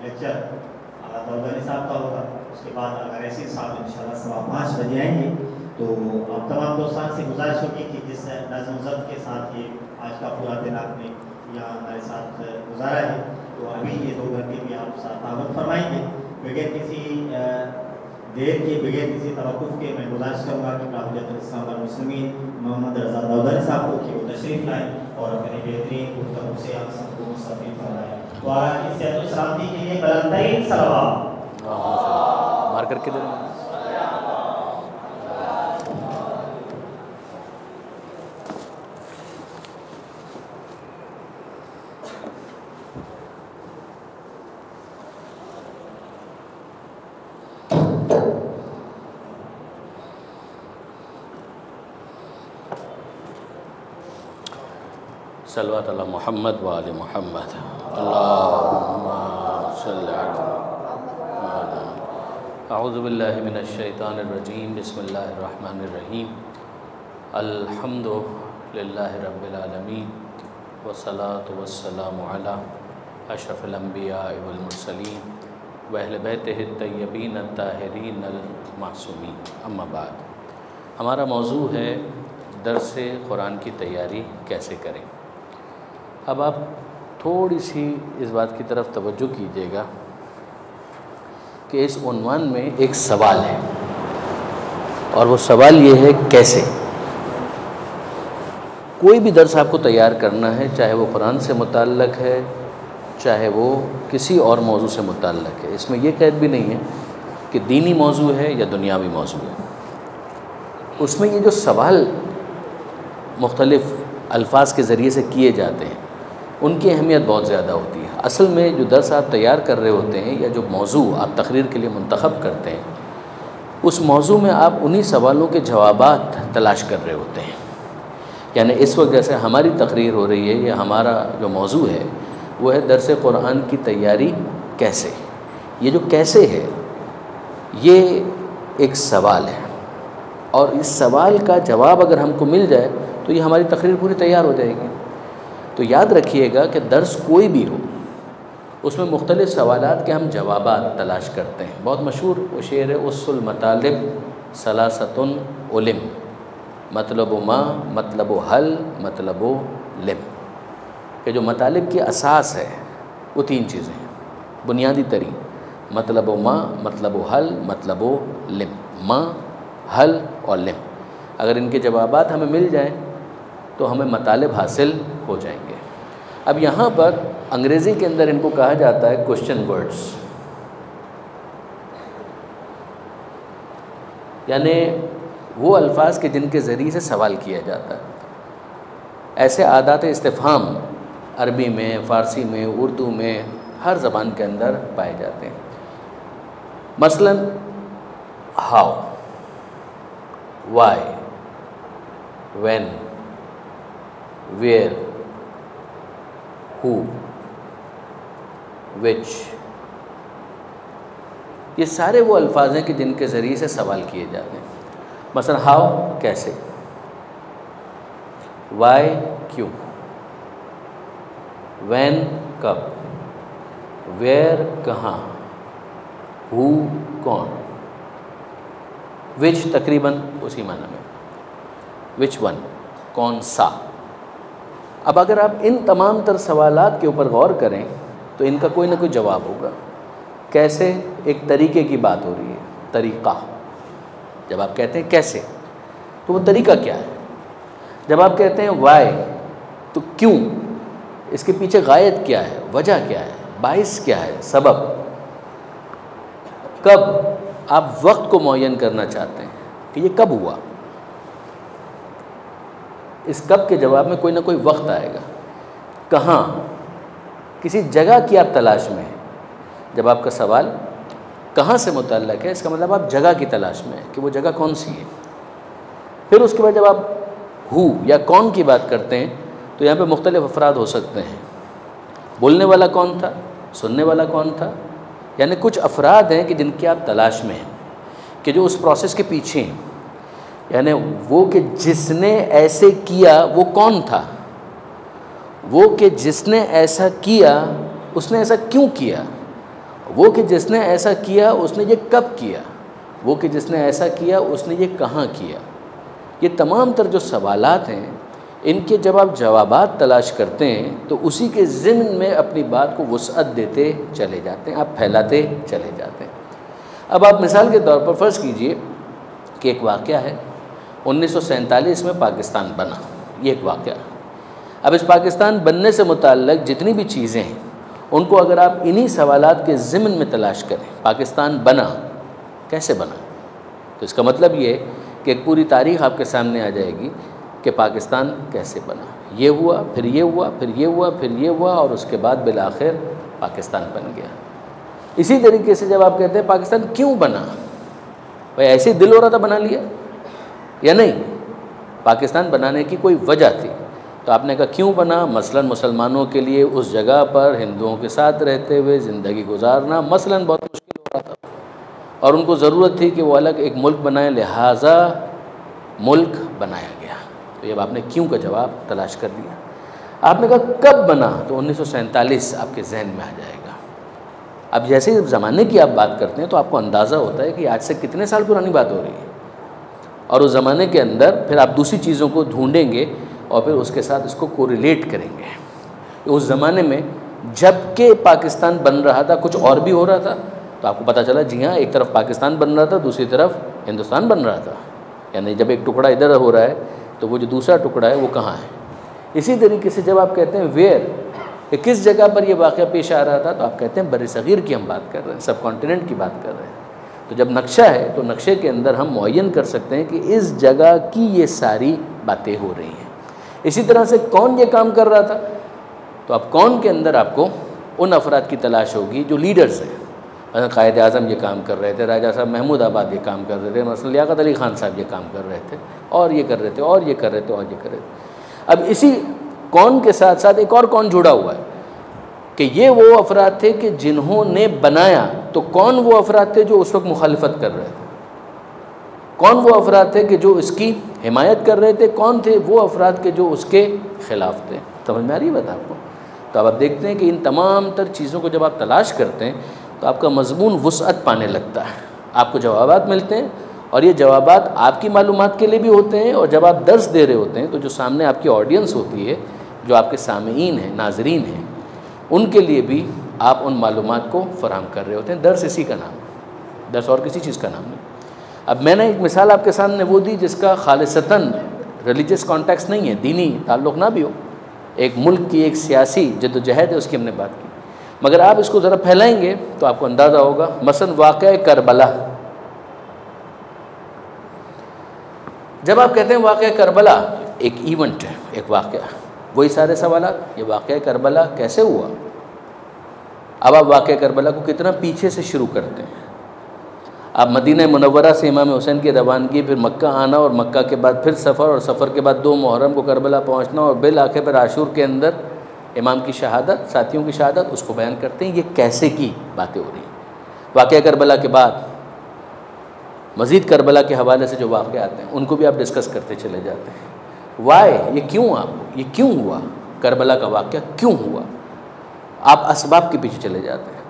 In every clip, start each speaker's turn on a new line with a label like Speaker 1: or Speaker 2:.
Speaker 1: Lecture दौलतनी साहब का होगा। उसके बाद अगर ऐसे साहब इंशाल्लाह 5:15 बजे आएंगे तो आप तमाम दोस्तों से गुजारिश होगी कि जिस नज़्म ज़ब्त के साथ ये आज का पूरा दिन आपने यहाँ हमारे साथ गुजारा है, तो अभी ये 2 घंटे भी आप साथ ताबत फरमाएंगे। बगैर किसी देर के, बगैर किसी तवक़्क़ुफ़ के मैं गुजारिश करूँगा कि हुज्जतुल इस्लाम वल मुस्लिमीन मोहम्मद रज़ा दौलतनी साहब को कि वो तशरीफ़ लाएँ और अपने बेहतरीन गुफ्तगू से आप सबको मुस्तफ़ीद फरमाएँ। तो आज इस सलामती के लिए बुलंदतरीन सलावत
Speaker 2: मार करके दे सल्लल्लाहु अलैहि मुहम्मद व आले मुहम्मद। अल्लाहुम्मा सल्लि अला अऊज़ु बिल्लाहि मिनश शैतानिर रजीम बिस्मिल्लाहिर रहमानिर रहीम अल्हम्दुलिल्लाहि रब्बिल आलमीन वस्सलातु वस्सलामु अला अशरफिल अंबिया वल मुरसलीन व अहले बैतिहि तय्यबीन अत्ताहिरीन अल मासूमीन। अम्मा बाद, हमारा मौजू है दर्स कुरान की तैयारी कैसे करें। अब आप थोड़ी सी इस बात की तरफ तवज्जो कीजिएगा कि इस उन्वान में एक सवाल है और वो सवाल ये है कैसे। कोई भी दर्स आपको तैयार करना है, चाहे वो कुरान से मुताल्लक़ है, चाहे वो किसी और मौजू से मुताल्लक़ है, इसमें ये कैद भी नहीं है कि दीनी मौजू है या दुनियावी मौजू है। उसमें ये जो सवाल मुख्तलिफ़ अल्फाज के ज़रिए से किए जाते हैं उनकी अहमियत बहुत ज़्यादा होती है। असल में जो दर्स आप तैयार कर रहे होते हैं या जो मौजू आप तकरीर के लिए मुंतखब करते हैं, उस मौजू में आप उन्हीं सवालों के जवाबात तलाश कर रहे होते हैं। यानी इस वक्त जैसे हमारी तकरीर हो रही है या हमारा जो मौजू है वो है दर्स कुरान की तैयारी कैसे। ये जो कैसे है ये एक सवाल है और इस सवाल का जवाब अगर हमको मिल जाए तो ये हमारी तकरीर पूरी तैयार हो जाएगी। तो याद रखिएगा कि दर्स कोई भी हो उसमें मुख्तलिफ़ सवालात के हम जवाबात तलाश करते हैं। बहुत मशहूर वो शेर है, उस्सुल मतालिब सलासतुन उलिम, मतलब मा, मतलब हल, मतलब लिम। कि जो मतालिब की असास है वो 3 चीज़ें हैं बुनियादी तरीन, मतलब मा, मतलब हल, मतलब लिम। मा, हल और लिम, अगर इनके जवाबात हमें मिल जाएं तो हमें मतालिब हासिल हो जाएंगे। अब यहाँ पर अंग्रेज़ी के अंदर इनको कहा जाता है क्वेश्चन वर्ड्स, यानी वो अल्फाज के जिनके ज़रिए से सवाल किया जाता है। ऐसे आदात इस्तिफ़हाम अरबी में, फ़ारसी में, उर्दू में, हर ज़बान के अंदर पाए जाते हैं। मसलन how, why, when, where, who, which, ये सारे वो अल्फाज हैं कि जिनके ज़रिए से सवाल किए जाते हैं। मसलन हाउ कैसे, वाई क्यों, व्हेन कब, वेयर कहाँ, हु कौन, विच तकरीबन उसी माना में, विच वन कौन सा। अब अगर आप इन तमाम तर सवालात के ऊपर गौर करें तो इनका कोई ना कोई जवाब होगा। कैसे, एक तरीके की बात हो रही है, तरीक़ा। जब आप कहते हैं कैसे तो वो तरीक़ा क्या है। जब आप कहते हैं वाई तो क्यों, इसके पीछे गायत क्या है, वजह क्या है, बाइस क्या है, सबब। कब, आप वक्त को मुअय्यन करना चाहते हैं कि ये कब हुआ। इस कब के जवाब में कोई ना कोई वक्त आएगा। कहाँ, किसी जगह की आप तलाश में हैं। जब आपका सवाल कहाँ से मुतल्लक़ है, इसका मतलब आप जगह की तलाश में हैं कि वो जगह कौन सी है। फिर उसके बाद जब आप हु या कौन की बात करते हैं तो यहाँ पे मुख्तलिफ़ अफराद हो सकते हैं। बोलने वाला कौन था, सुनने वाला कौन था, यानी कुछ अफराद हैं कि जिनकी आप तलाश में हैं कि जो उस प्रोसेस के पीछे हैं। यानी वो कि जिसने ऐसे किया वो कौन था, वो कि जिसने ऐसा किया उसने ऐसा क्यों किया, वो कि जिसने ऐसा किया उसने ये कब किया, वो कि जिसने ऐसा किया उसने ये कहाँ किया। ये तमाम तर जो सवालात हैं, इनके जब आप जवाबात तलाश करते हैं तो उसी के ज़िम्न में अपनी बात को वुसअत देते चले जाते हैं, आप फैलाते चले जाते हैं। अब आप मिसाल के तौर पर फ़र्ज़ कीजिए कि एक वाक़या है, 1947 में पाकिस्तान बना, ये एक वाक़या। अब इस पाकिस्तान बनने से मुताल्लिक़ जितनी भी चीज़ें हैं उनको अगर आप इन्हीं सवालात के ज़िम्न में तलाश करें, पाकिस्तान बना कैसे बना, तो इसका मतलब ये कि एक पूरी तारीख़ आपके सामने आ जाएगी कि पाकिस्तान कैसे बना। ये हुआ, फिर ये हुआ, फिर ये हुआ, फिर ये हुआ, और उसके बाद बिलाखिर पाकिस्तान बन गया। इसी तरीके से जब आप कहते हैं पाकिस्तान क्यों बना, भाई ऐसे ही दिल हो रहा था बना लिया या नहीं, पाकिस्तान बनाने की कोई वजह थी। तो आपने कहा क्यों बना, मसलन मुसलमानों के लिए उस जगह पर हिंदुओं के साथ रहते हुए ज़िंदगी गुजारना मसलन बहुत मुश्किल हो रहा था और उनको ज़रूरत थी कि वो अलग एक मुल्क बनाएं, लिहाजा मुल्क बनाया गया। तो ये आपने क्यों का जवाब तलाश कर दिया। आपने कहा कब बना, तो 1947 आपके जहन में आ जाएगा। अब जैसे ज़माने की आप बात करते हैं तो आपको अंदाज़ा होता है कि आज से कितने साल पुरानी बात हो रही है, और उस ज़माने के अंदर फिर आप दूसरी चीज़ों को ढूंढेंगे और फिर उसके साथ इसको कोरिलेट करेंगे। उस ज़माने में जबकि पाकिस्तान बन रहा था कुछ और भी हो रहा था, तो आपको पता चला जी हाँ, एक तरफ पाकिस्तान बन रहा था, दूसरी तरफ हिंदुस्तान बन रहा था। यानी जब एक टुकड़ा इधर हो रहा है तो वो जो दूसरा टुकड़ा है वो कहाँ है। इसी तरीके से जब आप कहते हैं वेयर, कि किस जगह पर ये वाक़या पेश आ रहा था, तो आप कहते हैं बर्र-ए-सग़ीर की हम बात कर रहे हैं, सब कॉन्टिनेंट की बात कर रहे हैं। तो जब नक्शा है तो नक्शे के अंदर हम मुअय्यन कर सकते हैं कि इस जगह की ये सारी बातें हो रही हैं। इसी तरह से कौन ये काम कर रहा था, तो अब कौन के अंदर आपको उन अफराद की तलाश होगी जो लीडर्स हैं। मतलब कायद आज़म ये काम कर रहे थे, राजा साहब महमूद आबाद ये काम कर रहे थे, मसलन लियाकत अली ख़ान साहब ये काम कर रहे थे, और ये कर रहे थे, और ये कर रहे थे, और ये कर रहे थे। अब इसी कौन के साथ साथ एक और कौन जुड़ा हुआ है कि ये वो अफराद थे कि जिन्होंने बनाया, तो कौन वो अफराद थे जो उस वक्त मुखालिफत कर रहे थे, कौन वो अफराद थे कि जो इसकी हिमायत कर रहे थे, कौन थे वो अफराद के जो उसके ख़िलाफ़ थे। समझ में आ रही है बात आपको। तो अब आप देखते हैं कि इन तमाम तर चीज़ों को जब आप तलाश करते हैं तो आपका मज़मून वुसअत पाने लगता है, आपको जवाबात मिलते हैं, और ये जवाबात आपकी मालूमात के लिए भी होते हैं, और जब आप दर्स दे रहे होते हैं तो जो सामने आपकी ऑडियंस होती है, जो आपके सामीन हैं, नाजरीन हैं, उनके लिए भी आप उन मालूमात को फ़राहम कर रहे होते हैं। दर्स इसी का नाम है, दर्स और किसी चीज़ का नाम नहीं। अब मैंने एक मिसाल आपके सामने वो दी जिसका खालिसतन रिलीजियस कॉन्टेक्स्ट नहीं है, दीनी ताल्लुक़ ना भी हो, एक मुल्क की एक सियासी जद्दोजहद है, उसकी हमने बात की। मगर आप इसको ज़रा फैलाएंगे तो आपको अंदाज़ा होगा। मसलन वाक़या करबला, जब आप कहते हैं वाक़या करबला एक इवेंट है, एक वाक़या, वही सारे सवालात, ये वाक़या करबला कैसे हुआ। अब आप वाक़या करबला को कितना पीछे से शुरू करते हैं। आप मदीना मुनव्वरा से इमाम हुसैन की रवानगी, फिर मक्का आना, और मक्का के बाद फिर सफ़र, और सफ़र के बाद 2 मुहर्रम को करबला पहुंचना, और बिल आखिर पर आशूर के अंदर इमाम की शहादत, साथियों की शहादत, उसको बयान करते हैं। ये कैसे की बातें हो रही हैं। वाक़या करबला के बाद मज़ीद करबला के हवाले से जो वाक़े आते हैं उनको भी आप डिस्कस करते चले जाते हैं। वाई, ये क्यों, आपको ये क्यों हुआ, करबला का वाक़या क्यों हुआ। आप असबाब के पीछे चले जाते हैं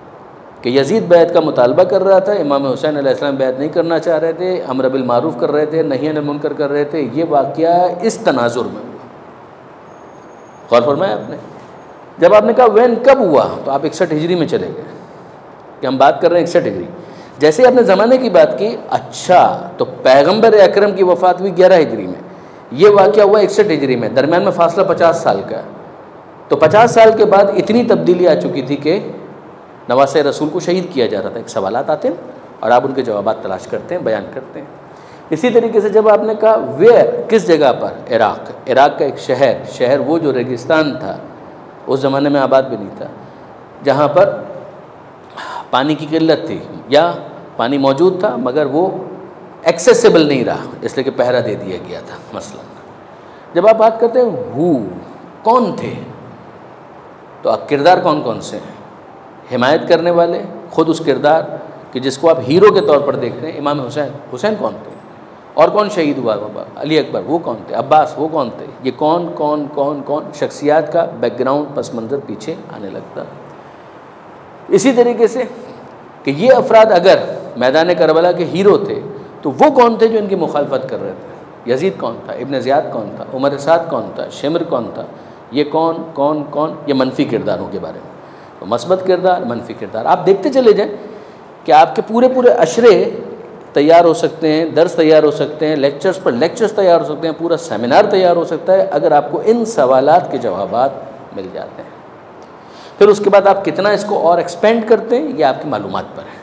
Speaker 2: कि यजीद बैत का मुतालबा कर रहा था, इमाम हुसैन अलैहिस्सलाम बैत नहीं करना चाह रहे थे, अम्र बिल मारूफ़ कर रहे थे, नही अनिल मुनकर कर रहे थे। ये वाक़या इस तनाजुर में हुआ। गौर फरमाया आपने। जब आपने कहा वैन कब हुआ, तो आप 61 हिजरी में चले गए कि हम बात कर रहे हैं 61 हिजरी। जैसे ही आपने ज़माने की बात की, अच्छा तो पैगम्बर अकरम की वफ़ात हुई 11 हिजरी में, ये वाक़या हुआ 61 हिजरी में, दरमियान में फ़ासला 50 साल का। तो 50 साल के बाद इतनी तब्दीली आ चुकी थी कि नवासे रसूल को शहीद किया जा रहा था। एक सवालात आते हैं और आप उनके जवाबात तलाश करते हैं, बयान करते हैं। इसी तरीके से जब आपने कहा वेयर, किस जगह पर, इराक़, इराक़ का एक शहर वो जो रेगिस्तान था, उस ज़माने में आबाद भी नहीं था, जहाँ पर पानी की किल्लत थी, या पानी मौजूद था मगर वो एक्सेसिबल नहीं रहा, इसलिए कि पहरा दे दिया गया था। मसलन जब आप बात करते हैं हु, कौन थे, तो किरदार कौन कौन से हैं, हिमायत करने वाले, ख़ुद उस किरदार कि जिसको आप हीरो के तौर पर देखते हैं, इमाम हुसैन कौन थे, और कौन शहीद हुआ, अली अकबर वो कौन थे, अब्बास वो कौन थे, ये कौन कौन कौन कौन शख्सियात का बैकग्राउंड पस मंज़र पीछे आने लगता। इसी तरीके से कि ये अफराद अगर मैदान करबला के हीरो थे तो वो कौन थे जो इनकी मुखालफत कर रहे थे? यजीद कौन था? इब्न ज़ियाद कौन था? उमर साद कौन था? शिमर कौन था? ये कौन ये मनफी किरदारों के बारे में। तो मस्बत किरदार, मनफी किरदार आप देखते चले जाएं कि आपके पूरे अशरे तैयार हो सकते हैं, दर्स तैयार हो सकते हैं, लेक्चर्स पर लेक्चर्स तैयार हो सकते हैं, पूरा सेमिनार तैयार हो सकता है अगर आपको इन सवालात के जवाबात मिल जाते हैं। फिर उसके बाद आप कितना इसको और एक्सपेंड करते हैं ये आपकी मालूमात पर है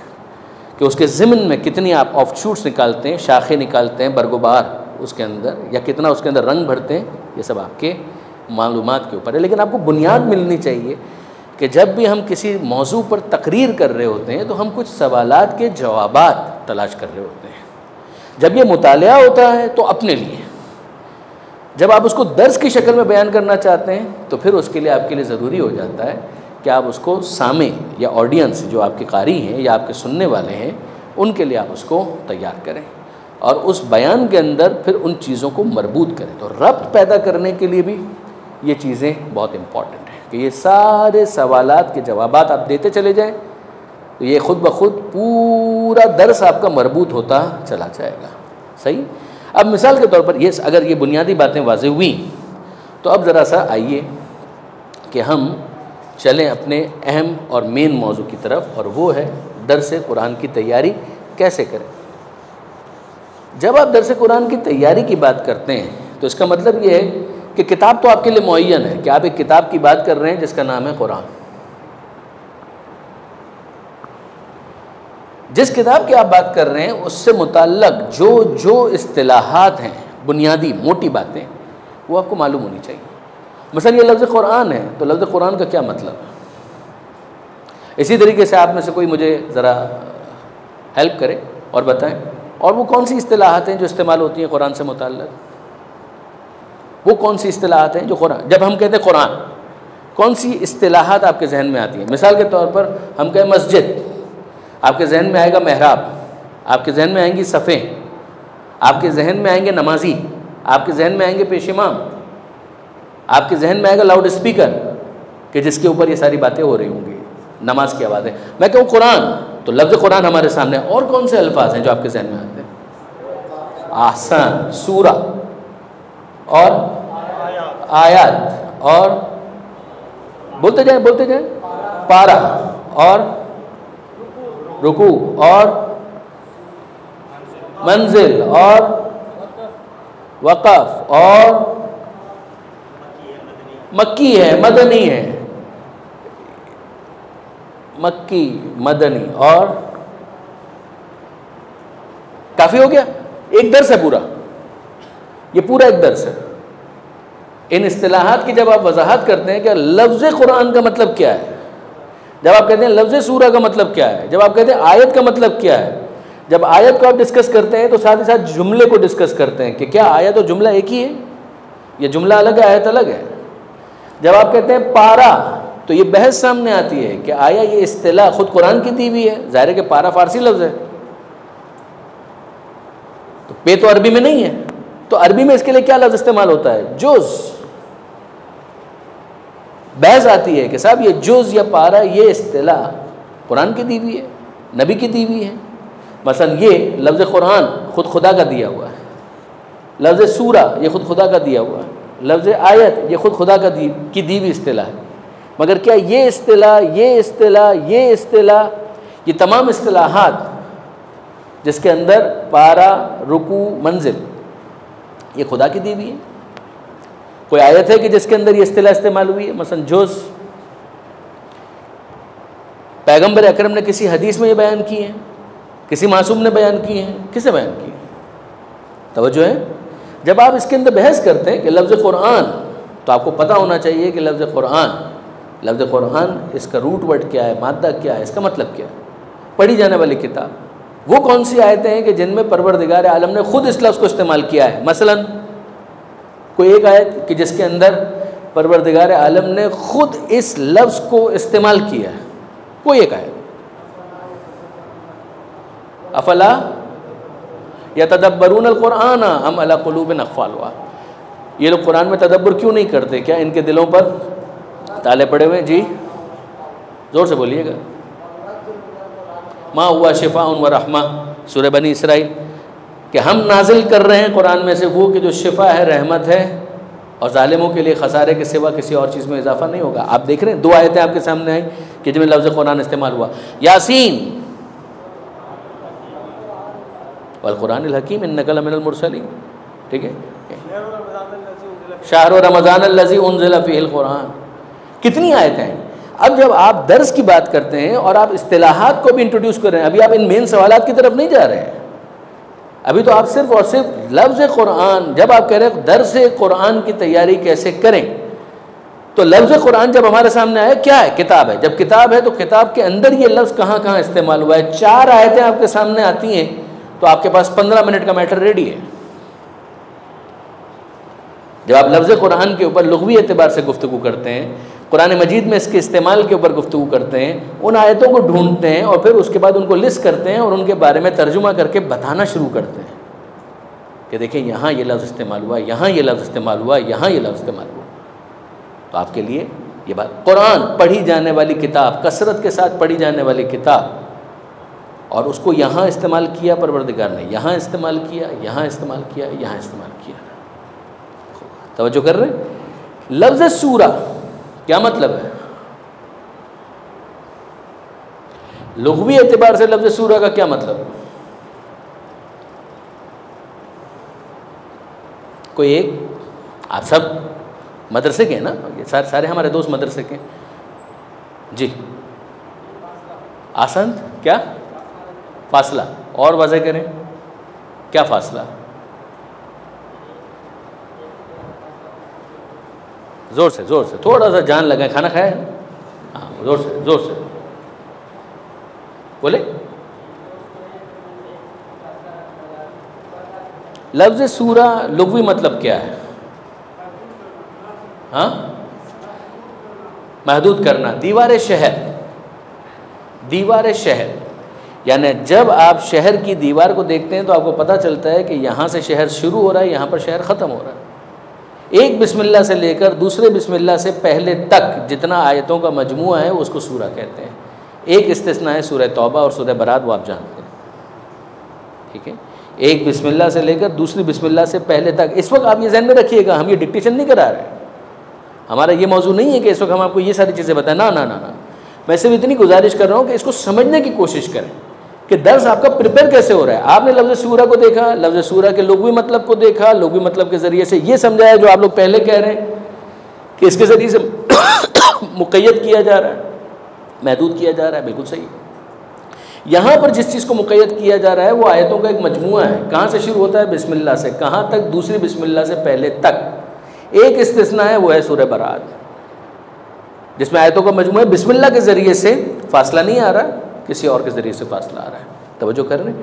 Speaker 2: कि उसके ज़िम्न में कितनी आप ऑफशूट्स निकालते हैं, शाखें निकालते हैं, बरगुबार उसके अंदर, या कितना उसके अंदर रंग भरते हैं, ये सब आपके मालूमात के ऊपर है। लेकिन आपको बुनियाद मिलनी चाहिए कि जब भी हम किसी मौजू पर तकरीर कर रहे होते हैं तो हम कुछ सवालात के जवाबात तलाश कर रहे होते हैं। जब ये मुतालिया होता है तो अपने लिए, जब आप उसको दर्स की शक्ल में बयान करना चाहते हैं तो फिर उसके लिए आपके लिए ज़रूरी हो जाता है कि आप उसको सामे या ऑडियंस जो आपके कारी हैं या आपके सुनने वाले हैं उनके लिए आप उसको तैयार करें और उस बयान के अंदर फिर उन चीज़ों को मरबूत करें। तो रब्त पैदा करने के लिए भी ये चीज़ें बहुत इम्पॉर्टेंट हैं कि ये सारे सवालात के जवाबात आप देते चले जाएं तो ये ख़ुद ब खुद पूरा दर्स आपका मरबूत होता चला जाएगा। सही। अब मिसाल के तौर पर ये अगर ये बुनियादी बातें वाज़ेह हुई तो अब ज़रा सा आइए कि हम चलें अपने अहम और मेन मौजू की तरफ, और वो है दर्स कुरान की तैयारी कैसे करें। जब आप दर्स कुरान की तैयारी की बात करते हैं तो इसका मतलब ये है कि किताब तो आपके लिए मुअय्यन है कि आप एक किताब की बात कर रहे हैं जिसका नाम है कुरान। जिस किताब की आप बात कर रहे हैं उससे मुताल्लक जो इस्तिलाहात हैं, बुनियादी मोटी बातें, वो आपको मालूम होनी चाहिए। मसलन ये लफ्ज़ कुरान है तो लफ्ज़ कुरान का क्या मतलब है। इसी तरीके से आप में से कोई मुझे ज़रा हेल्प करे और बताएं, और वो कौन सी इस्तिलाहात हैं जो इस्तेमाल होती हैं कुरान से मुताल्लक। वो कौन सी इस्तिलाहात हैं जो कुरान, जब हम कहते हैं कुरान, कौन सी इस्तिलाहात आपके जहन में आती हैं। मिसाल के तौर पर हम कहें मस्जिद, आपके जहन में आएगा मेहराब, आपके जहन में आएंगी सफ़ें, आपके जहन में आएंगे नमाजी, आपके जहन में आएंगे पेश इमाम, आपके जहन में आएगा लाउड स्पीकर कि जिसके ऊपर ये सारी बातें हो रही होंगी, नमाज की आवाज़ें। मैं कहूँ कुरान तो लफ्ज़ कुरान हमारे सामने, और कौन से अल्फाज हैं जो आपके जहन में आते हैं। आसान, सूरा और आयत, और बोलते जाएं पारा, और रुकू, और मंजिल, और वक़फ़, और मक्की है, मदनी है, मक्की, मदनी, और काफ़ी हो गया। एक दर्स है पूरा, ये पूरा एक दर्स है। इन इस्तिलाहात की जब आप वजाहत करते हैं कि लफ्ज़ कुरान का मतलब क्या है, जब आप कहते हैं लफ्ज़ सूरा का मतलब क्या है, जब आप कहते हैं आयत का मतलब क्या है, जब आयत को आप डिस्कस करते हैं तो साथ ही साथ जुमले को डिस्कस करते हैं कि क्या आयत और जुमला एक ही है, ये जुमला अलग है, आयत अलग है। जब आप कहते हैं पारा तो ये बहस सामने आती है कि आया ये इस्तिलाह खुद कुरान की दी हुई है। ज़ाहिर है कि पारा फारसी लफ्ज़ है, तो पे तो अरबी में नहीं है, तो अरबी में इसके लिए क्या लफ्ज़ इस्तेमाल होता है, जुज़। बहस आती है कि साहब ये जुज़ या पारा ये इस्तिलाह कुरान की दी हुई है, नबी की दी हुई है। मसलन ये लफ्ज़ कुरान खुद खुदा का दिया हुआ है, लफ्ज़ सूरा ये खुद खुदा का दिया हुआ है, लफ्ज़ आयत ये खुद खुदा का की दी हुई इस्तिलाह है। मगर क्या ये इस्तिलाह, ये तमाम इस्तिलाहात जिसके अंदर पारा, रुकू, मंजिल ये खुदा की दी हुई है। कोई आयत है कि जिसके अंदर ये इस्तिलाह इस्तेमाल हुई है। मसलन जुज़ पैगम्बर अकरम ने किसी हदीस में ये बयान की है, किसी मासूम ने बयान की है, किसने बयान की है। तवज्जो है। जब आप इसके अंदर बहस करते हैं कि लफ्ज़ कुरान, तो आपको पता होना चाहिए कि लफ्ज़ कुरान इसका रूट वर्ड क्या है, मादा क्या है, इसका मतलब क्या है। पढ़ी जाने वाली किताब वो कौन सी आयतें हैं कि जिनमें परवरदिगार आलम ने खुद इस लफ्ज़ को इस्तेमाल किया है। मसलन कोई एक आयत कि जिसके अंदर परवरदिगार आलम ने खुद इस लफ्ज़ को इस्तेमाल किया है, कोई एक आयत। अफला यतदब्बरून अल-कुरान अम अला कुलूबिन अक़फ़ालुहा। ये लोग कुरान में तदब्बर क्यों नहीं करते, क्या इनके दिलों पर ताले पड़े हुए हैं। जी ज़ोर से बोलिएगा। मा हुआ शिफ़ाउन व रहमा, सूरह बनी इसराइल, कि हम नाजिल कर रहे हैं कुरान में से वो कि जो शिफा है, रहमत है, और जालिमों के लिए खसारे के सिवा किसी और चीज़ में इजाफा नहीं होगा। आप देख रहे हैं 2 आयतें आपके सामने आई कि जिनमें लफ्ज़ कुरान इस्तेमाल हुआ। यासीन वल कुरानिल हकीम इन्नका लमिनल मुरसलीन, ठीक है। शहर रमज़ान अल्लज़ी उन्ज़िला फ़ीहिल कुरान, कितनी आयतें हैं। अब जब आप दर्स की बात करते हैं और आप इस्तिलाहात को भी इंट्रोड्यूस कर रहे हैं, अभी आप इन मेन सवालात की तरफ नहीं जा रहे हैं, अभी तो आप सिर्फ और सिर्फ लफ्ज़ कुरान, जब आप कह रहे हैं दर्स कुरान की तैयारी कैसे करें, तो लफ्ज़ कुरान जब हमारे सामने आया, क्या है? किताब है। जब किताब है तो किताब के अंदर ये लफ्ज़ कहाँ कहाँ इस्तेमाल हुआ है। 4 आयतें आपके सामने आती हैं तो आपके पास 15 मिनट का मैटर रेडी है। जब आप लफ्ज़ कुरान के ऊपर लुग़वी एतबार से गुफ्तगू करते हैं, कुरान मजीद में इसके इस्तेमाल के ऊपर गुफ्तगू करते हैं, उन आयतों को ढूंढते हैं और फिर उसके बाद उनको लिस्ट करते हैं और उनके बारे में तर्जुमा करके बताना शुरू करते हैं कि देखिए यहाँ ये लफ्ज़ इस्तेमाल हुआ, यहाँ ये लफ्ज़ इस्तेमाल हुआ, यहाँ ये लफ्ज़ इस्तेमाल हुआ। तो आपके लिए ये बात, कुरान पढ़ी जाने वाली किताब, कसरत के साथ पढ़ी जाने वाली किताब, और उसको यहाँ इस्तेमाल किया परवरदिगार ने, यहाँ इस्तेमाल किया, यहाँ इस्तेमाल किया, यहाँ इस्तेमाल किया। तवज्जो कर रहे हैं? लफ्ज़ सूरा क्या मतलब है? लुग़वी एतबार से लफ्ज़ सूरा का क्या मतलब? कोई एक, आप सब मदरसे के हैं ना, ये सारे हमारे दोस्त मदरसे के जी। आसन क्या? फासला, और वजह करें क्या फासला? ज़ोर से थोड़ा सा जान लगाए। खाना खाया है? हाँ, ज़ोर से बोले। लफ्ज़ सूरा लुग़वी मतलब क्या है? हाँ, महदूद करना। दीवार शहर, यानी जब आप शहर की दीवार को देखते हैं तो आपको पता चलता है कि यहाँ से शहर शुरू हो रहा है, यहाँ पर शहर ख़त्म हो रहा है। एक बिस्मिल्लाह से लेकर दूसरे बिस्मिल्लाह से पहले तक जितना आयतों का मजमूआ है उसको सूरा कहते हैं। एक इस्तिस्ना है सूरह तौबा और सूरह बरात, वो आप जानते हैं, ठीक है। एक बिस्मिल्लाह से लेकर दूसरी बिस्मिल्लाह से पहले तक। इस वक्त आप ये ज़हन में रखिएगा, हम ये डिक्टेशन नहीं करा रहे हैं, हमारा ये मौजू नहीं है कि इस वक्त हम आपको ये सारी चीज़ें बताएं, ना। मैं सिर्फ इतनी गुजारिश कर रहा हूँ कि इसको समझने की कोशिश करें कि दर्स आपका प्रिपेयर कैसे हो रहा है। आपने लफ्ज़ सूरा को देखा, लफ्ज़ सूरा के लुग़वी मतलब को देखा, लुग़वी मतलब के ज़रिए से ये समझाया जो आप लोग पहले कह रहे हैं कि इसके ज़रिए से मुक़य्यद किया जा रहा है, महदूद किया जा रहा है, बिल्कुल सही है। यहाँ पर जिस चीज़ को मुक़य्यद किया जा रहा है वो आयतों का एक मजमूआ है। कहाँ से शुरू होता है? बिस्मिल्लाह से। कहाँ तक? दूसरी बिस्मिल्लाह से पहले तक। एक इस्तिस्ना है, वो है सूरह बरात, जिसमें आयतों का मजमूआ है। बिस्मिल्लाह के ज़रिए से फासला नहीं आ रहा, किसी और के ज़रिए से फासला आ रहा है। तवज्जो कर रहे हैं?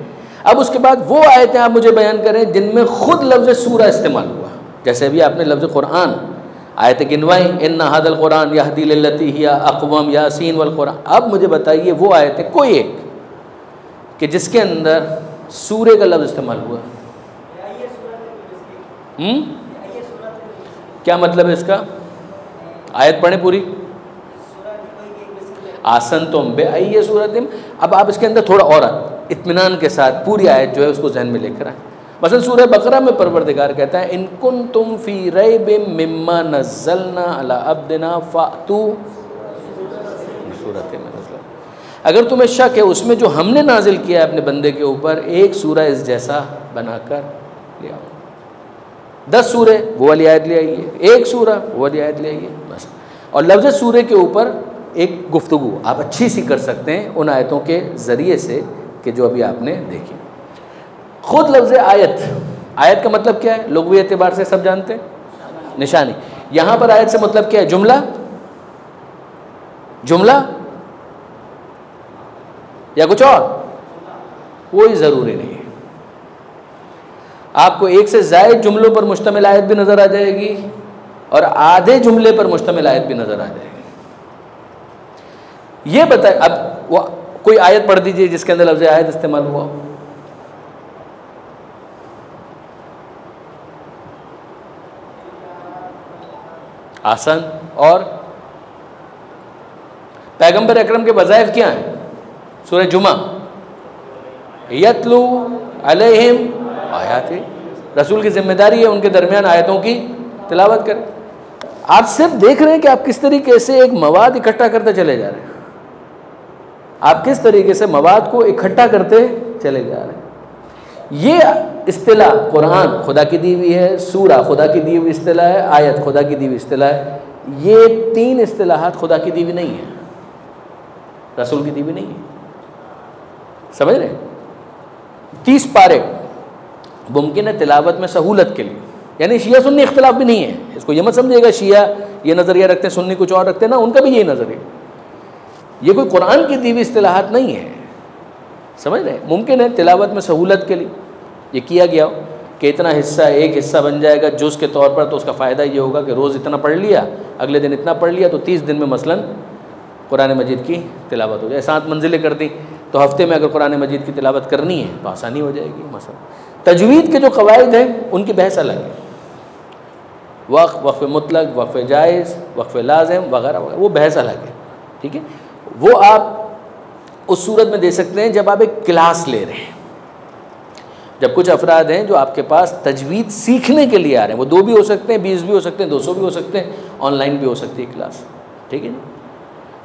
Speaker 2: अब उसके बाद वो आयतें आप मुझे बयान करें जिनमें ख़ुद लफ्ज़ सूरा इस्तेमाल हुआ। जैसे अभी आपने लफ्ज़ कुरान आयत गिनवाई, इन्ना हादल कुरान यहदी लिल्लती हिया अक़वम, यासीन वल कुरान। अब मुझे बताइए वो आयतें कोई एक कि जिसके अंदर सूरे का लफ्ज़ इस्तेमाल हुआ। क्या मतलब है इसका? आयत पढ़ें पूरी। आसन तुम बे आइए सूरत। अब आप इसके अंदर थोड़ा और इत्मीनान के साथ पूरी आयत जो है उसको जहन में लेकर आए। मसलन सूरह बकरा में परवरदिगार कहता है, इन कुन तुम फ़ी रैबिम मिम्मा नज़्ज़लना अला अब्दिना फ़ातू सूरत में। अगर तुम्हें शक है उसमें जो हमने नाजिल किया है अपने बंदे के ऊपर, एक सूरह इस जैसा बनाकर ले आओ। 10 सूरे वो वाली आयत ले आइए, एक सूरह वो वाली आयत ले आइए, बस। और लफ्ज़ सूरे के ऊपर एक गुफ्तगू आप अच्छी सी कर सकते हैं उन आयतों के ज़रिए से कि जो अभी आपने देखी। ख़ुद लफ्ज़ आयत का मतलब क्या है? लुग़वी एतबार से सब जानते हैं, निशानी। यहाँ पर आयत से मतलब क्या है? जुमला या कुछ और? कोई ज़रूरी नहीं है। आपको एक से ज़ायद जुमलों पर मुश्तमिल आयत भी नज़र आ जाएगी और आधे जुमले पर मुश्तमिल आयत भी नज़र आ जाएगी। ये बताए, अब वो कोई आयत पढ़ दीजिए जिसके अंदर लफ्ज़ आयत इस्तेमाल हुआ। आसन। और पैगंबर अकरम के वज़ाइफ क्या हैं? सूरह जुमा, यतलू अलैहिम आयाति, रसूल की जिम्मेदारी है उनके दरमियान आयतों की तिलावत करें। आप सिर्फ देख रहे हैं कि आप किस तरीके से एक मवाद इकट्ठा करते चले जा रहे हैं, आप किस तरीके से मवाद को इकट्ठा करते चले जा रहे हैं। ये इस्तिलाह कुरान खुदा की दी हुई है, सूरा खुदा की दी हुई इस्तिलाह है, आयत खुदा की दी हुई इस्तिलाह है। ये तीन इस्तिलाहात खुदा की दी हुई नहीं है, रसूल की दी हुई नहीं है, समझ रहे? 30 पारे मुमकिन है तिलावत में सहूलत के लिए, यानी शिया सुन्नी इख्तिलाफ भी नहीं है। इसको ये मत समझिएगा शिया ये नज़रिया रखते हैं, सुन्नी कुछ और रखते हैं ना, उनका भी यही नज़रिया। ये कोई कुरान की दी हुई इस्तिलाहात नहीं है, समझ रहे? मुमकिन है तिलावत में सहूलत के लिए ये किया गया हो कि इतना हिस्सा एक हिस्सा बन जाएगा जुज़ के तौर पर, तो उसका फ़ायदा ये होगा कि रोज़ इतना पढ़ लिया, अगले दिन इतना पढ़ लिया, तो 30 दिन में मसलन कुरान मजीद की तिलावत हो जाए। 7 मंजिलें कर दी तो हफ्ते में अगर कुरान मजीद की तिलावत करनी है तो आसानी हो जाएगी। मसलन तजवीद के जो कवायद हैं उनकी बहस अलग है, वक्फ़, वक्फ़ मुतलक, वक्फ़ जायज़, वक्फ़ लाज़िम वगैरह वगैरह, वो बहस अलग है, ठीक है। वो आप उस सूरत में दे सकते हैं जब आप एक क्लास ले रहे हैं, जब कुछ अफराद हैं जो आपके पास तजवीद सीखने के लिए आ रहे हैं, वो 2 भी हो सकते हैं, 20 भी हो सकते हैं, 200 भी हो सकते हैं, ऑनलाइन भी हो सकती है क्लास, ठीक है।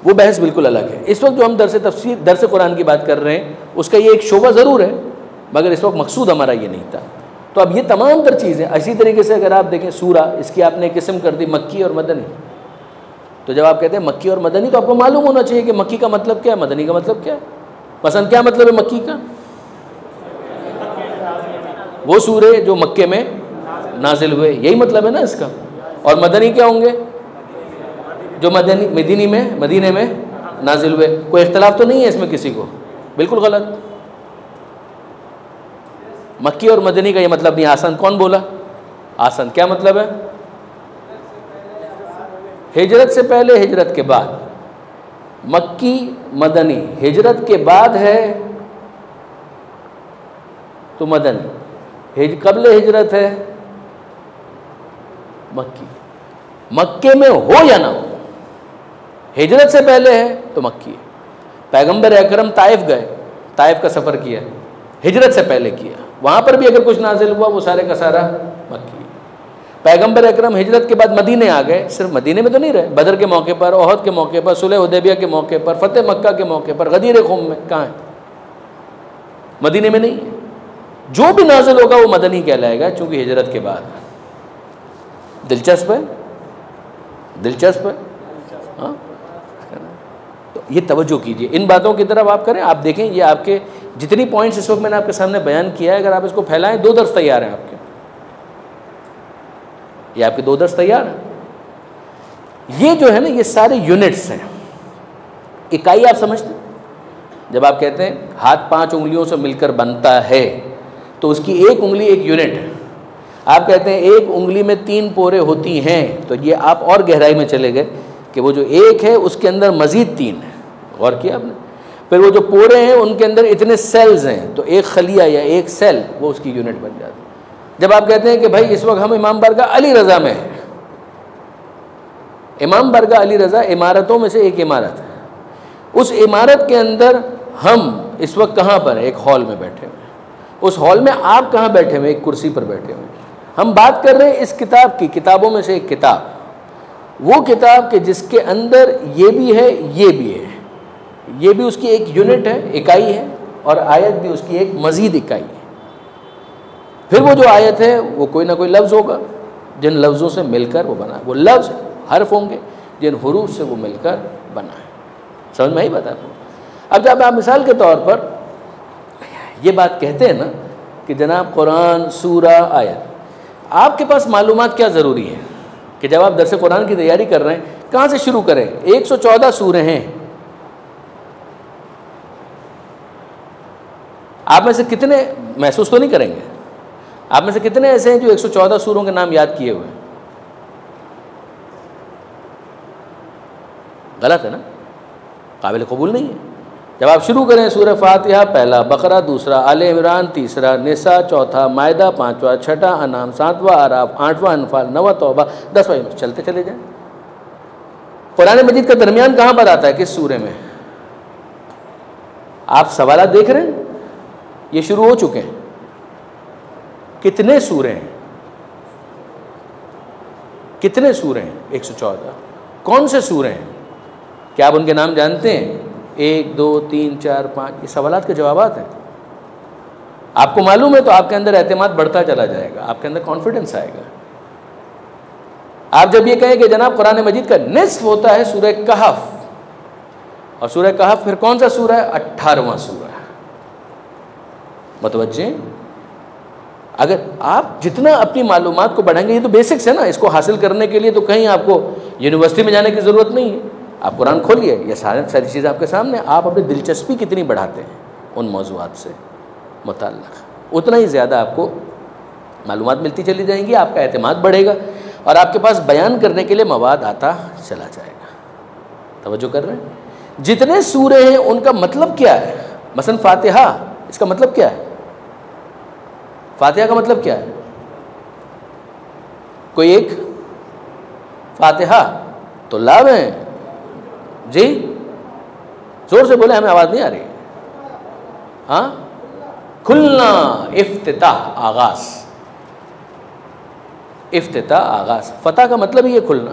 Speaker 2: वो बहस बिल्कुल अलग है। इस वक्त जो हम दरस तफसीर, दरस कुरान की बात कर रहे हैं, उसका ये एक शोबा ज़रूर है, मगर इस वक्त मकसूद हमारा ये नहीं था। तो अब ये तमाम तर चीज़ें इसी तरीके से अगर आप देखें सूरा, इसकी आपने किस्म कर दी मक्की और मदनी। तो जब आप कहते हैं मक्की और मदनी, तो आपको मालूम होना चाहिए कि मक्की का मतलब क्या है, मदनी का मतलब क्या है। मसलन क्या मतलब है मक्की का? वो सूरे जो मक्के में नाजिल हुए, यही मतलब है ना इसका। और मदनी क्या होंगे? जो मदीने में नाजिल हुए। कोई इख्तलाफ तो नहीं है इसमें किसी को? बिल्कुल गलत। मक्की और मदनी का ये मतलब नहीं। आसन कौन बोला? आसन क्या मतलब है? हिजरत से पहले, हिजरत के बाद। मक्की मदनी हिजरत के बाद है तो मदनी, कबल हिजरत है मक्की। मक्के में हो या ना हो, हिजरत से पहले है तो मक्की है। पैगंबर अकरम ताइफ गए, ताइफ का सफ़र किया, हिजरत से पहले किया, वहाँ पर भी अगर कुछ नाजिल हुआ वो सारे का सारा मक्की है। पैगंबर अकरम हिजरत के बाद मदीने आ गए, सिर्फ मदीने में तो नहीं रहे, बदर के मौके पर, ओहद के मौके पर, सुलह हुदैबिया के मौके पर, फतेह मक्का के मौके पर, गदीर खुम में, कहाँ है? मदीने में नहीं है। जो भी नाजिल होगा वो मदनी कहलाएगा, चूँकि हिजरत के बाद। दिलचस्प है, दिलचस्प है। हाँ, तो ये तवज्जो कीजिए, इन बातों की तरफ आप करें। आप देखें ये आपके जितनी पॉइंट्स इस वक्त मैंने आपके सामने बयान किया है, अगर आप इसको फैलाएं, 2 दर्स तैयार हैं आपके, ये आपके 2 दर्स तैयार हैं। ये जो है ना, ये सारे यूनिट्स हैं। इकाई आप समझते हैं? जब आप कहते हैं हाथ 5 उंगलियों से मिलकर बनता है, तो उसकी एक उंगली एक यूनिट है। आप कहते हैं एक उंगली में 3 पोरें होती हैं, तो ये आप और गहराई में चले गए कि वो जो एक है उसके अंदर मज़ीद 3 है। गौर किया आपने? फिर वो जो पोरे हैं उनके अंदर इतने सेल्स हैं, तो एक खलिया या एक सेल वो उसकी यूनिट बन जाती है। जब आप कहते हैं कि भाई इस वक्त हम इमाम बारगाह अली रज़ा में हैं, इमाम बारगाह अली रज़ा इमारतों में से एक इमारत है। उस इमारत के अंदर हम इस वक्त कहाँ पर हैं? एक हॉल में बैठे हुए। उस हॉल में आप कहाँ बैठे हुए? एक कुर्सी पर बैठे हुए। हम बात कर रहे हैं इस किताब की, किताबों में से एक किताब, वो किताब के जिसके अंदर ये भी है, ये भी है, ये भी उसकी एक यूनिट है, इकाई है, और आयत भी उसकी एक मज़ीद इकाई है। फिर वो जो आयत है वो कोई ना कोई लफ्ज़ होगा जिन लफ्ज़ों से मिलकर वो बना है। वो लफ्ज़ हर्फ होंगे जिन हुरूफ से वो मिलकर बना है। समझ में आई बात आपको? अब जब आप मिसाल के तौर पर ये बात कहते हैं ना कि जनाब कुरान, सूरा, आयत, आपके पास मालूमात क्या ज़रूरी है कि जब आप दरस कुरान की तैयारी कर रहे हैं, कहाँ से शुरू करें? 114 सूरे हैं। आप में से कितने महसूस तो नहीं करेंगे, आप में से कितने ऐसे हैं जो 114 सूरों के नाम याद किए हुए हैं? गलत है ना, काबिल कबूल नहीं है। जब आप शुरू करें सूरह फातिहा पहला, बकरा दूसरा, आले इमरान तीसरा, निसा चौथा, मायदा पाँचवा, छठा अनाम, सातवां आराफ, आठवां अनफाल, 9वां तौबा, 10वां यूनुस, चलते चले जाएं। कुरान मजीद का दरमियान कहाँ पर आता है? किस सूरे में? आप सवालात देख रहे हैं? ये शुरू हो चुके हैं। कितने सूरे हैं? कितने सूरे हैं? 114। कौन से सूरे हैं? क्या आप उनके नाम जानते हैं? 1 2 3 4 5, ये सवालात के जवाबात हैं। आपको मालूम है तो आपके अंदर एतमाद बढ़ता चला जाएगा, आपके अंदर कॉन्फिडेंस आएगा। आप जब ये कहें कि जनाब कुरान मजीद का निस्फ होता है सूरह कहफ, और सूरह कहफ फिर कौन सा सूरा है? 18वां सूरा है। मुतवज्जे, अगर आप जितना अपनी मालूमात को बढ़ाएंगे, ये तो बेसिक्स है ना, इसको हासिल करने के लिए तो कहीं आपको यूनिवर्सिटी में जाने की ज़रूरत नहीं है। आप कुरान खोलिए, ये सारी चीज़ें आपके सामने। आप अपनी दिलचस्पी कितनी बढ़ाते हैं उन मौज़ूआत से मुताल्लिक़, उतना ही ज़्यादा आपको मालूमात मिलती चली जाएंगी, आपका एतमाद बढ़ेगा और आपके पास बयान करने के लिए मवाद आता चला जाएगा। तवज्जो कर रहे हैं? जितने सूरे हैं उनका मतलब क्या है? मसलन फातिहा, इसका मतलब क्या है? फातिहा का मतलब क्या है? कोई एक फातिहा तो लाभ है जी, जोर से बोले, हमें आवाज़ नहीं आ रही। हाँ, खुलना, इफ्तिताह, आगाज़। इफ्तिताह, आगाज़। फतह का मतलब ही है खुलना।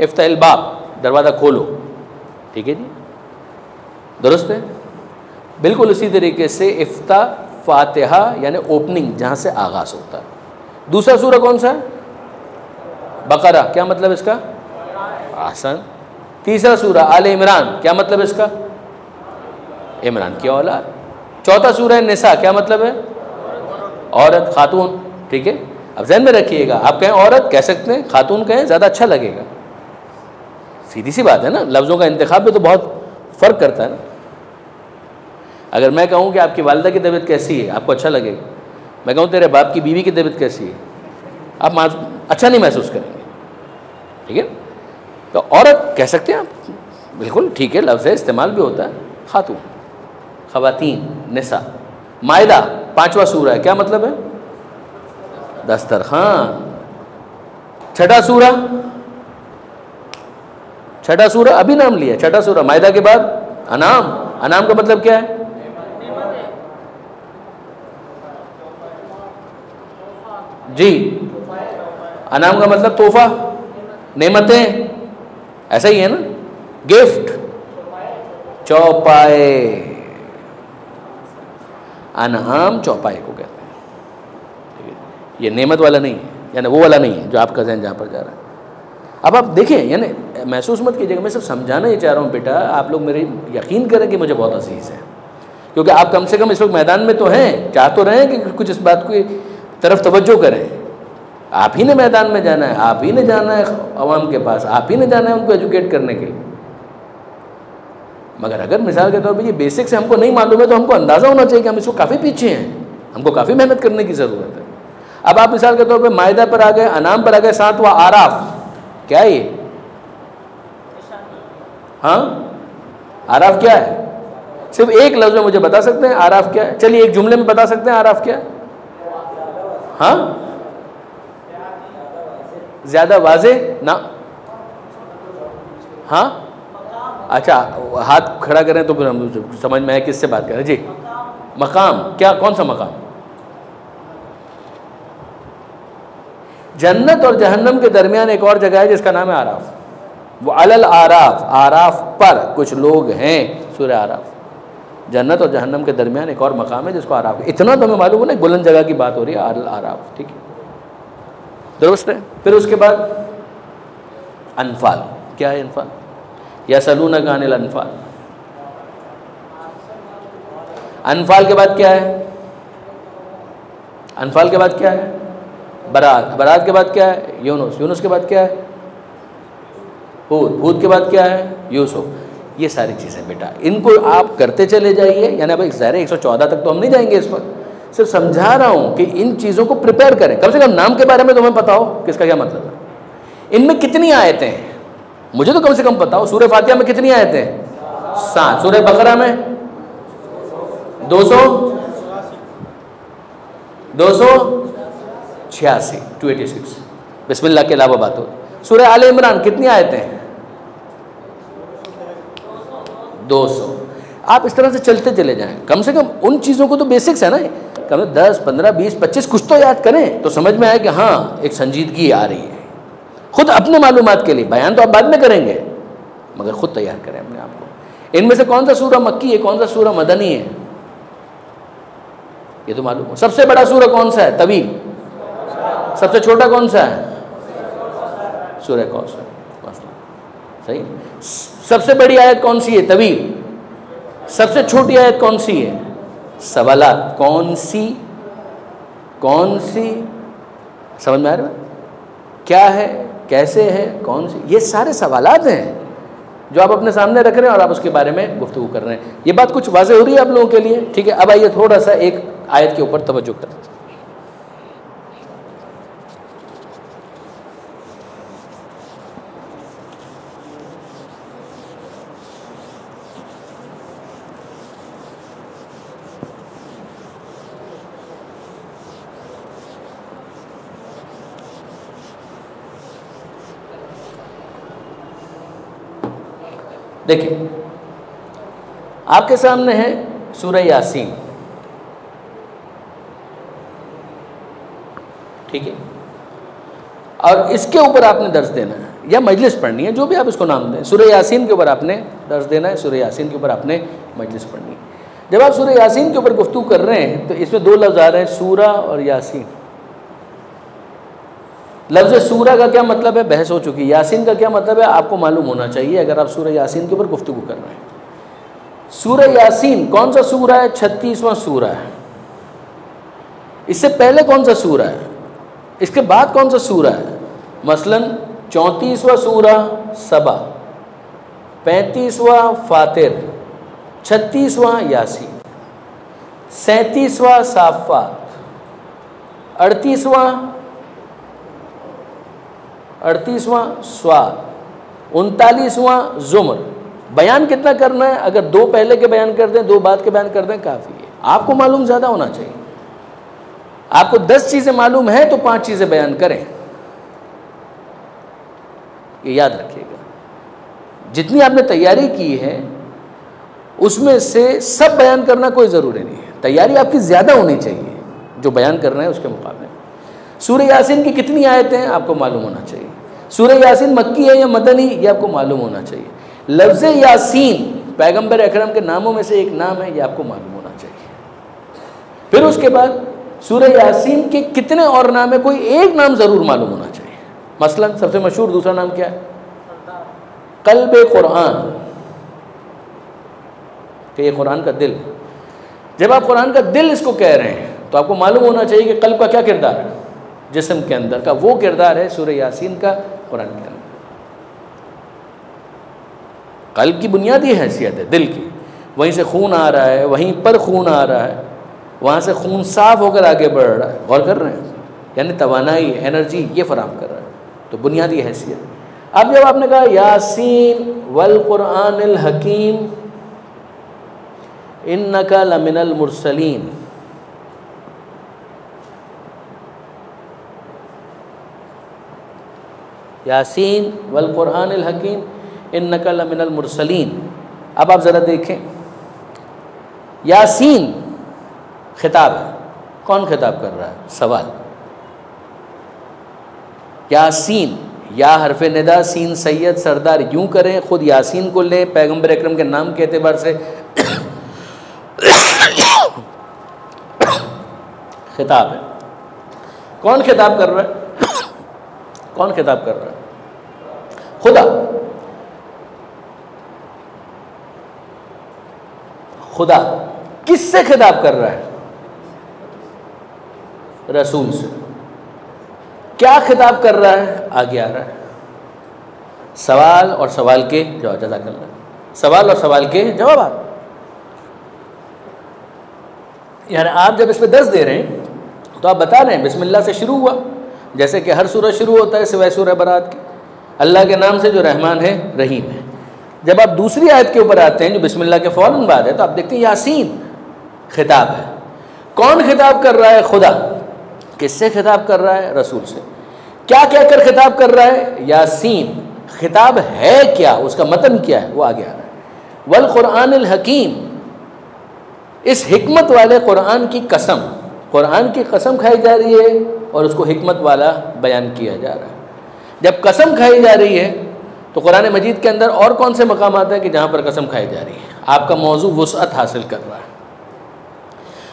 Speaker 2: इफ्ताहिल बाब, दरवाज़ा खोलो। ठीक है जी, दुरुस्त है। बिल्कुल उसी तरीके से इफ्ता, फातिहा यानी ओपनिंग, जहाँ से आगाज़ होता है। दूसरा सूरा कौन सा है? बकरा, क्या मतलब इसका? आसन। तीसरा सूरा आले इमरान, क्या मतलब इसका? इमरान की औलाद। चौथा सूरा निसा, क्या मतलब है? औरत, खातून। ठीक है, अब ज़हन में रखिएगा, आप कहें औरत कह सकते हैं, खातून कहें, ज़्यादा अच्छा लगेगा। सीधी सी बात है ना, लफ्ज़ों का इंतखाब में तो बहुत फ़र्क करता है ना। अगर मैं कहूँ कि आपकी वालिदा की तबीयत कैसी है, आपको अच्छा लगेगा। मैं कहूँ तेरे बाप की बीवी की तबीयत कैसी है, आप अच्छा नहीं महसूस करेंगे। ठीक है, तो औरत कह सकते हैं आप, बिल्कुल ठीक है, लफ्ज़ है, इस्तेमाल भी होता है। खातून, ख़वातीन, निसा। मायदा 5वां सूरा है, क्या मतलब है? दस्तरखान। छठा सूरा अभी नाम लिया, छठा सूरा मायदा के बाद अनाम। अनाम का मतलब क्या है? जी, अनाम का मतलब तोहफा, नेमतें, ऐसा ही है ना, गिफ्ट, चौपाए। अनाम चौपाए को कहते हैं। ठीक है, ये नेमत वाला नहीं है, यानी वो वाला नहीं है जो आपका ज़हन जहाँ पर जा रहा है। अब आप देखें, यानी महसूस मत कीजिएगा, मैं सिर्फ समझाना ही चाह रहा हूँ बेटा, आप लोग मेरे यकीन करें कि मुझे बहुत अजीज़ है, क्योंकि आप कम से कम इस वक्त मैदान में तो हैं, चाह तो रहे हैं कि कुछ इस बात की तरफ तवज्जो करें। आप ही ने मैदान में जाना है, आप ही ने जाना है अवाम के पास, आप ही ने जाना है उनको एजुकेट करने के लिए। मगर अगर मिसाल के तौर पर ये बेसिक से हमको नहीं मालूम है तो हमको अंदाज़ा होना चाहिए कि हम इसको काफ़ी पीछे हैं, हमको काफ़ी मेहनत करने की ज़रूरत है। अब आप मिसाल के तौर पर मायदा पर आ गए, अनाम पर आ गए, 7वां आराफ, क्या है ये? हाँ, आराफ क्या है? सिर्फ एक लफ्ज़ में मुझे बता सकते हैं आराफ क्या है? चलिए एक जुमले में बता सकते हैं आराफ क्या है? हाँ, ज़्यादा वाज़े ना। हाँ, अच्छा, हाथ खड़ा करें तो फिर हम समझ में आए किससे बात करें। जी, मकाम, क्या, कौन सा मकाम? जन्नत और जहन्नम के दरमियान एक और जगह है जिसका नाम है आराफ। वो अलल आराफ, आराफ पर कुछ लोग हैं। सूरह आराफ, जन्नत और जहन्नम के दरमियान एक और मकाम है जिसको आराफ। इतना तो हमें मालूम है ना, बुलंद जगह की बात हो रही है, अलल आराफ। ठीक है, दुरुस्त है। फिर उसके बाद अनफाल, क्या है अनफाल? यसअलूनका अनिल अनफाल। अनफाल के बाद क्या है? अनफाल के बाद क्या है? बरात। बरात के बाद क्या है? यूनुस। यूनुस के बाद क्या है? हूद। हूद के बाद क्या है? यूसुफ। ये सारी चीज़ें बेटा, इनको आप करते चले जाइए। यानी अब ज़ाहिर 114 तक तो हम नहीं जाएंगे इस वक्त, सिर्फ समझा रहा हूँ कि इन चीज़ों को प्रिपेयर करें। कम से कम नाम के बारे में तो हमें पता हो किसका क्या मतलब है। इनमें कितनी आयतें हैं मुझे तो कम से कम पता हो। सूरह फातिहा में कितनी आयतें हैं? 7। सूरह बकरा में 286, 286। बिस्मिल्लाह के अलावा बात हो। सूरह आले इमरान कितनी आयतें हैं? 200। आप इस तरह से चलते चले जाएं, कम से कम उन चीज़ों को तो बेसिक्स है ना, कम 10, 15, 20, 25 कुछ तो याद करें तो समझ में आए कि हाँ एक संजीदगी आ रही है। खुद अपने मालूमात के लिए, बयान तो आप बाद में करेंगे, मगर खुद तैयार करें अपने आप को। इनमें से कौन सा सूरा मक्की है, कौन सा सूरा मदनी है, ये तो मालूम हो। सबसे बड़ा सूरा कौन सा है, तवील। सबसे छोटा कौन सा है, सूरह कौसर। सही। सबसे बड़ी आयत कौन सी है, तवील। सबसे छोटी आयत कौन सी है, सवालात। कौन सी, कौन सी, समझ में आ रहा है, क्या है, कैसे है, कौन सी, ये सारे सवालात हैं जो आप अपने सामने रख रहे हैं और आप उसके बारे में गुफ्तगू कर रहे हैं। ये बात कुछ वाज़ेह हो रही है आप लोगों के लिए, ठीक है। अब आइए थोड़ा सा एक आयत के ऊपर तवज्जो करें। देखिए आपके सामने है सूरह यासीन, ठीक है, और इसके ऊपर आपने दर्स देना है या मजलिस पढ़नी है, जो भी आप इसको नाम दें। सूरह यासीन के ऊपर आपने दर्स देना है, सूरह यासीन के ऊपर आपने मजलिस पढ़नी है। जब आप सूरह यासीन के ऊपर गुफ्तगू कर रहे हैं तो इसमें दो लफ्ज़ आ रहे हैं, सूरा और यासीन। लफ्ज़ सूरा का क्या मतलब है, बहस हो चुकी है। यासीन का क्या मतलब है, आपको मालूम होना चाहिए अगर आप सूरह यासीन के ऊपर गुफ्तगू कर रहे हैं। सूरह यासीन कौन सा सूरा है, 36वां सूरा है। इससे पहले कौन सा सूरा है, इसके बाद कौन सा सूरा है, मसलन 34वां सूरा सबा, 35वां फातिर, 36वां यासीन, 37वां साफ़ात, 38वां स्वाद, 39वां ज़ुमर। बयान कितना करना है, अगर दो पहले के बयान कर दें, दो बाद के बयान कर दें, काफ़ी है। आपको मालूम ज़्यादा होना चाहिए। आपको 10 चीज़ें मालूम है तो 5 चीज़ें बयान करें, ये याद रखिएगा। जितनी आपने तैयारी की है उसमें से सब बयान करना कोई ज़रूरी नहीं है, तैयारी आपकी ज़्यादा होनी चाहिए जो बयान कर रहे हैं उसके मुकाबले। सूरह यासीन की कितनी आयतें हैं आपको मालूम होना चाहिए। सूरह यासीन मक्की है या मदनी, ये आपको मालूम होना चाहिए। लफ्ज़ यासीन पैगंबर अकरम के नामों में से एक नाम है, ये आपको मालूम होना चाहिए। फिर उसके बाद सूरह यासीन के कितने और नाम है, कोई एक नाम ज़रूर मालूम होना चाहिए। मसलन सबसे मशहूर दूसरा नाम क्या है, क़ल्ब कुरान, कि ये कुरान का दिल। जब आप कुरान का दिल इसको कह रहे हैं तो आपको मालूम होना चाहिए कि क़ल्ब का क्या किरदार है, जिस्म के अंदर का वो किरदार है सूरह यासीन का कुरान के अंदर। क़ल्ब की बुनियादी हैसियत है दिल की, वहीं से खून आ रहा है, वहीं पर खून आ रहा है, वहाँ से खून साफ होकर आगे बढ़ रहा है। गौर कर रहे हैं, यानी तवानाई, एनर्जी ये फराहम कर रहा है, तो बुनियादी हैसियत। अब जब आपने कहा यासीन वल कुरानिल हकीम इन्नका लमिनल मुरसलीन, यासीन वल कुरानिल हकीम इन्नका लमिनल मुरसलीन। अब आप ज़रा देखें, यासीन खिताब है, कौन खिताब कर रहा है, सवाल। यासीन, या हरफ निदा, सीन सैयद सरदार, यूँ करें, ख़ुद यासीन को लें, पैगंबर अकरम के नाम के एतबार से खिताब है। कौन खिताब कर रहा है, कौन खिताब कर रहा है, खुदा। खुदा किससे खिताब कर रहा है, रसूल से। क्या खिताब कर रहा है, आगे आ रहा है, सवाल और सवाल के जवाब। जज़ाकल्लाह, सवाल और सवाल के जवाब। यानी आप जब इसमें दर्स दे रहे हैं तो आप बता रहे हैं बिस्मिल्लाह से शुरू हुआ, जैसे कि हर सूरह शुरू होता है सिवाय सूरह बरात के, अल्लाह के नाम से जो रहमान है रहीम है। जब आप दूसरी आयत के ऊपर आते हैं जो बिस्मिल्लाह के फ़ौरन बाद है, तो आप देखते हैं यासीन खिताब है। कौन खिताब कर रहा है, खुदा। किससे खिताब कर रहा है, रसूल से। क्या कहकर खिताब कर रहा है, यासीन। खिताब है क्या, उसका मतन क्या है, वो आगे आ रहा है। वल कुरानिल हकीम, इस हिकमत वाले कुरान की कसम, कुरान की कसम खाई जा रही है और उसको हिकमत वाला बयान किया जा रहा है। जब कसम खाई जा रही है तो कुरान मजीद के अंदर और कौन से मकाम आते हैं कि जहाँ पर कसम खाई जा रही है? आपका मौजू वुसअत हासिल कर रहा है।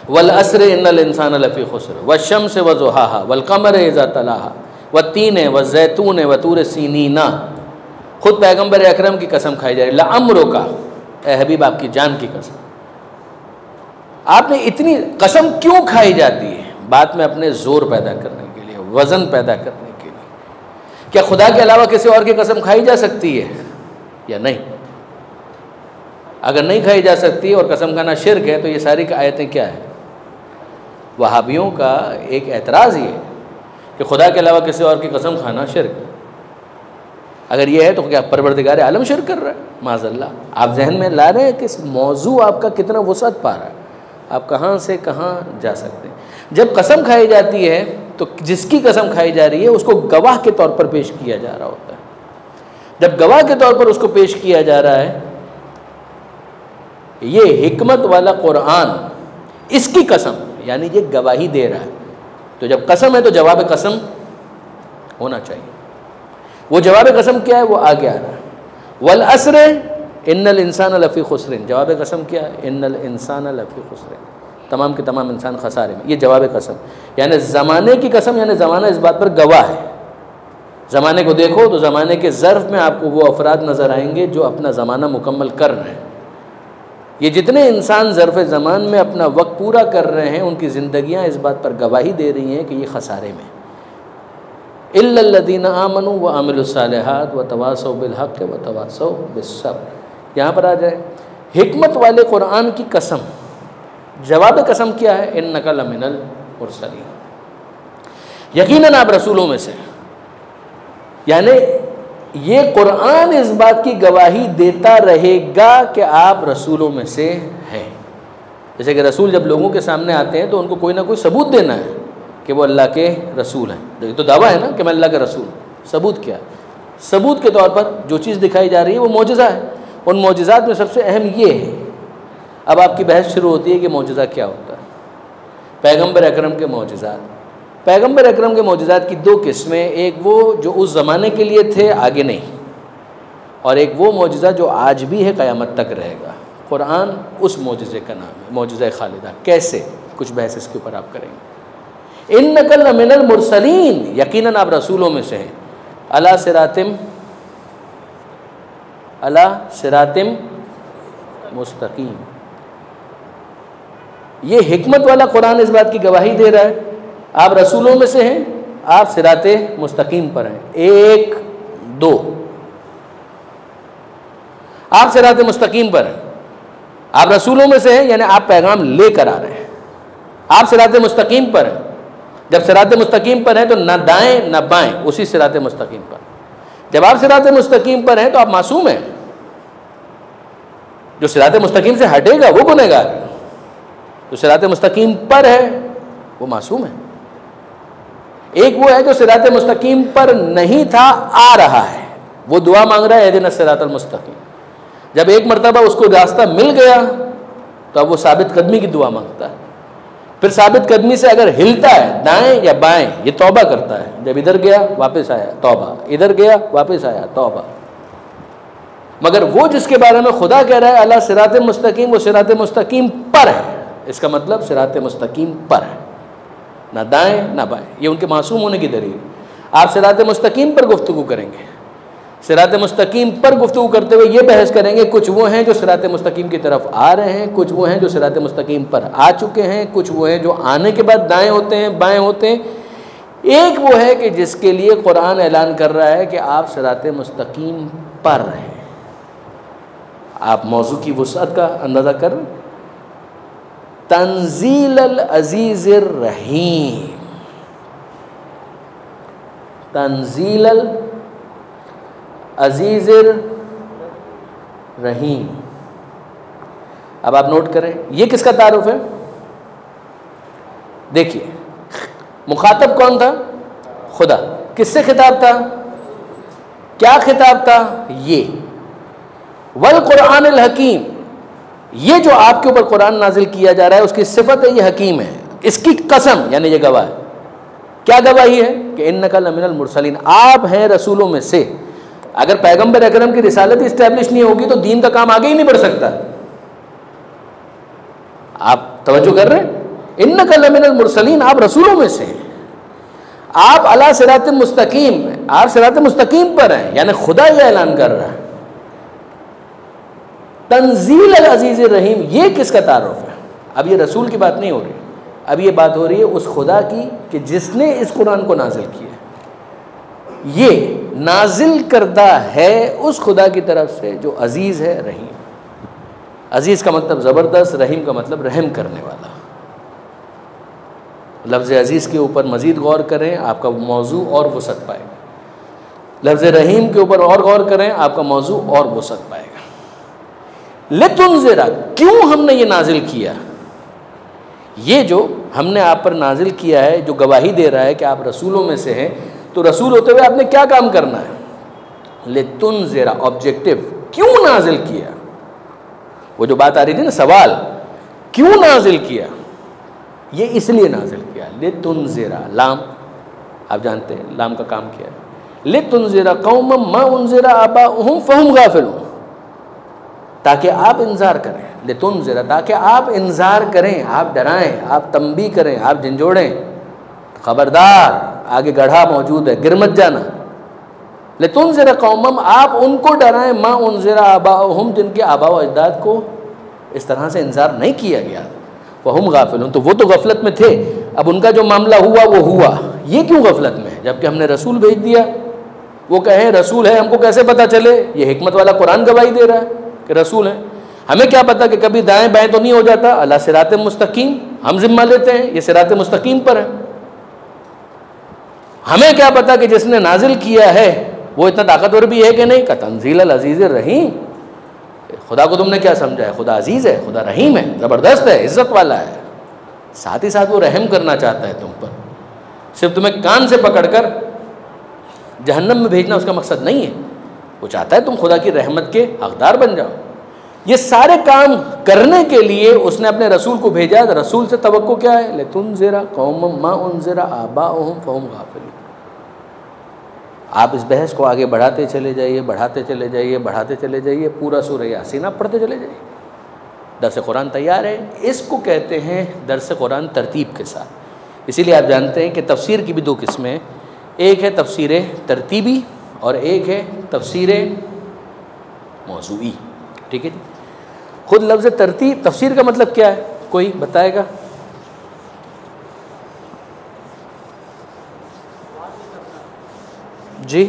Speaker 2: वल अस्र इन्नल इंसान लफ़ी खुस्र वश्शम्स वज़ुहाहा वल क़मर इज़ा तलाहा वत्तीन वज़ैतून वतूर सीनीना। खुद पैगम्बर अकरम की कसम खाई जा रही है, लअम्रुका, ए हबीब आपकी जान की कसम। आपने इतनी कसम क्यों खाई जाती है? बात में अपने ज़ोर पैदा करने के लिए, वज़न पैदा करने के लिए। क्या खुदा के अलावा किसी और की कसम खाई जा सकती है या नहीं? अगर नहीं खाई जा सकती और कसम खाना शिर्क है तो ये सारी आयतें क्या है? वहाबियों का एक एतराज़ ये है कि खुदा के अलावा किसी और की कसम खाना शिर्क। अगर ये है तो क्या परवरदिगार आलम शिर्क कर रहा है? माज़अल्लाह। आप जहन में ला रहे हैं कि इस मौजू आपका कितना वुसअत पा रहा है, आप कहाँ से कहाँ जा सकते हैं। जब कसम खाई जाती है तो जिसकी कसम खाई जा रही है उसको गवाह के तौर पर पेश किया जा रहा होता है। जब गवाह के तौर पर उसको पेश किया जा रहा है, ये हिकमत वाला कुरान, इसकी कसम, यानी ये गवाही दे रहा है। तो जब कसम है तो जवाब कसम होना चाहिए। वो जवाब कसम क्या है? वो आगे आ रहा है। वल अस्र इन्नल इंसान लफ़ी खुस्रिन। जवाब कसम क्या है? इन्नल इंसान लफ़ी खुस्रिन, तमाम के तमाम इंसान खसारे में। ये जवाब कसम, यानी ज़माने की कसम, यानी ज़माना इस बात पर गवाह है। ज़माने को देखो तो ज़माने के ज़र्फ़ में आपको वो अफराद नज़र आएंगे जो अपना ज़माना मुकम्मल कर रहे हैं। ये जितने इंसान ज़र्फ़ ज़मान में अपना वक्त पूरा कर रहे हैं, उनकी ज़िंदगियाँ इस बात पर गवाही दे रही हैं कि ये खसारे में। इल्लल्लज़ीना आमनू व अमिलुस्सालिहात व तवासौ बिल हक़ व तवासौ बिस्सब्र। यहाँ पर आ जाए हिकमत वाले कुरान की कसम। जवाब कसम क्या है? इन्नका लमिनल मुरसलीन, यकीनन आप रसूलों में से। यानी ये कुरान इस बात की गवाही देता रहेगा कि आप रसूलों में से हैं। जैसे कि रसूल जब लोगों के सामने आते हैं तो उनको कोई ना कोई सबूत देना है कि वो अल्लाह के रसूल हैं। ये तो दावा है ना कि मैं अल्लाह का रसूल। सबूत क्या है? सबूत के तौर पर जो चीज़ दिखाई जा रही है वो मौजज़ा है। उन मौजज़ात में सबसे अहम ये है। अब आपकी बहस शुरू होती है कि मौजज़ा क्या होता है। पैगम्बर अकरम के मौजज़ात, पैगम्बर अकरम के मौजज़ात की दो किस्में, एक वो जो उस ज़माने के लिए थे, आगे नहीं, और एक वो मौजज़ा जो आज भी है, क़यामत तक रहेगा। कुरान उस मौजज़े का नाम है, मौजज़ा खालिदा। कैसे? कुछ बहस इसके ऊपर आप करेंगे। इन्नका लमिनल मुरसलीन, यकीनन आप रसूलों में से हैं। अला सिरातिम मुस्तकीम। ये हिकमत वाला कुरान इस बात की गवाही दे रहा है आप रसूलों में से हैं, आप सिराते मुस्तकीम पर हैं। 1 2, आप सिराते मुस्तकीम पर हैं, आप रसूलों में से हैं, यानी आप पैगाम लेकर आ रहे हैं। आप सिराते मुस्तकीम पर हैं। जब सिराते मुस्तकीम पर हैं तो ना दाएं ना बाएं, उसी सिराते मुस्तकीम पर। जब आप सिराते मुस्तकीम पर हैं तो आप मासूम हैं। जो सिराते मुस्तकीम से हटेगा वो गुनहगार है, जो सिराते मुस्तकीम पर है वो मासूम है। एक वो है जो सिराते मुस्तकीम पर नहीं था, आ रहा है, वो दुआ मांग रहा है इहदिना सिरातल मुस्तकीम। जब एक मरतबा उसको रास्ता मिल गया तो अब वो साबित कदमी की दुआ मांगता है। फिर साबित कदमी से अगर हिलता है दाएं या बाएं, ये तौबा करता है। जब इधर गया वापस आया तौबा, इधर गया वापस आया तौबा। मगर वो जिसके बारे में खुदा कह रहा है अला सिराते मुस्तकीम, वो सिराते मुस्तकीम पर है। इसका मतलब सिराते मुस्तकीम पर है, ना दाएं ना बाएं। ये उनके मासूम होने की दलील। आप सिराते मुस्तकीम पर गुफ्तगू करेंगे, सिराते मुस्तकीम पर गुफ्तगू करते हुए ये बहस करेंगे, कुछ वो हैं जो सिराते मुस्तकीम की तरफ आ रहे हैं, कुछ वो हैं जो सिराते मुस्तकीम पर आ चुके हैं, कुछ वो हैं जो आने के बाद दाएं होते हैं बाएं होते हैं। एक वो है कि जिसके लिए कुरान ऐलान कर रहा है कि आप सिराते मुस्तकीम पर हैं। आप मौजू की वुसअत का अंदाज़ा कर रहे हैं। तंजील अजीज़िर रहीम, तंजील अजीज़िर रहीम। अब आप नोट करें ये किसका तारुफ है। देखिए मुखातब कौन था? खुदा। किससे खिताब था? क्या खिताब था? ये वल कुरानिल हकीम, ये जो आपके ऊपर कुरान नाजिल किया जा रहा है उसकी सिफत है ये हकीम है, इसकी कसम, यानी ये गवाह है। क्या गवाही है कि इन्नका लमिनल मुरसलीन, आप हैं रसूलों में से। अगर पैगंबर अकरम की रिसालत इस्टेब्लिश नहीं होगी तो दीन का काम आगे ही नहीं बढ़ सकता। आप तवज्जो कर रहे हैं? इन्नका लमिनल मुरसलीन, आप रसूलों में से हैं, आप अला सिरात मुस्तकीम, आप सिरात मुस्तकीम पर हैं, यानी खुदा यह ऐलान कर रहा है। तंजील अल अजीज रहीम, ये किसका तारुफ है? अब ये रसूल की बात नहीं हो रही, अब ये बात हो रही है उस खुदा की कि जिसने इस कुरान को नाजिल किया। ये नाजिल करदा है उस खुदा की तरफ से जो अजीज़ है, रहीम। अजीज़ का मतलब ज़बरदस्त, रहीम का मतलब रहम करने वाला। लफ्ज़ अजीज़ के ऊपर मज़ीद गौर करें, आपका मौजू और वसअत पाएगा। लफ्ज़ रहीम के ऊपर और गौर करें, आपका मौजू और वसअत पाएगा। लितुनज़िरा, क्यों हमने ये नाजिल किया? ये जो हमने आप पर नाजिल किया है, जो गवाही दे रहा है कि आप रसूलों में से हैं, तो रसूल होते हुए आपने क्या काम करना है? लितुनज़िरा, ऑब्जेक्टिव, क्यों नाजिल किया? वो जो बात आ रही थी ना, सवाल, क्यों नाजिल किया? ये इसलिए नाजिल किया, लितुनज़िरा, लाम आप जानते हैं लाम का काम किया है। लितुनज़िरा कौमम मा उनज़िरा आबाउहुम फहुम गाफिलून, ताकि आप इंतज़ार करें। लितुनज़िरा, ताकि आप इंतज़ार करें, आप डराएं, आप तंबी करें, आप झंझोड़ें, खबरदार आगे गढ़ा मौजूद है, गिर मत जाना। लितुनज़िरा कौमम, आप उनको डराएं, मा उनज़िरा आबाउहुम, जिनके आबा व अजदाद को इस तरह से इंतज़ार नहीं किया गया। फहुम गाफिलून, तो वो तो गफलत में थे, अब उनका जो मामला हुआ वो हुआ। ये क्यों गफलत में है जबकि हमने रसूल भेज दिया? वो कहें रसूल है, हमको कैसे पता चले? ये हिकमत वाला कुरान गवाही दे रहा है कि रसूल है। हमें क्या पता कि कभी दाएं बाएं तो नहीं हो जाता। अला सिरात मुस्तकीम, हम जिम्मा लेते हैं ये सिरात मुस्तकीम पर है। हमें क्या पता कि जिसने नाजिल किया है वो इतना ताकतवर भी है कि नहीं? का तंजील अल अजीज रहीम, खुदा को तुमने क्या समझा है? खुदा अजीज़ है, खुदा रहीम है, ज़बरदस्त है, इज़्ज़त वाला है। साथ ही साथ वो रहम करना चाहता है तुम पर। सिर्फ तुम्हें कान से पकड़कर जहन्नम में भेजना उसका मकसद नहीं है। वो चाहता है तुम खुदा की रहमत के हकदार बन जाओ। ये सारे काम करने के लिए उसने अपने रसूल को भेजा। रसूल से तवक्को क्या है? लितुनज़िरा कौमम मा उनज़िरा आबाउहुम फहुम गाफिलून। आप इस बहस को आगे बढ़ाते चले जाइए, बढ़ाते चले जाइए, बढ़ाते चले जाइए, पूरा सूरह यासीन आप पढ़ते चले जाइए। दर्स कुरान तैयार है। इसको कहते हैं दर्स कुरान तरतीब के साथ। इसीलिए आप जानते हैं कि तफसीर की भी दो किस्में हैं, एक है तफसीर तरतीबी और एक है तफसीर मौज़ूई। ठीक है जी। खुद लफ्ज़ तरतीब, तफसीर का मतलब क्या है? कोई बताएगा? जी,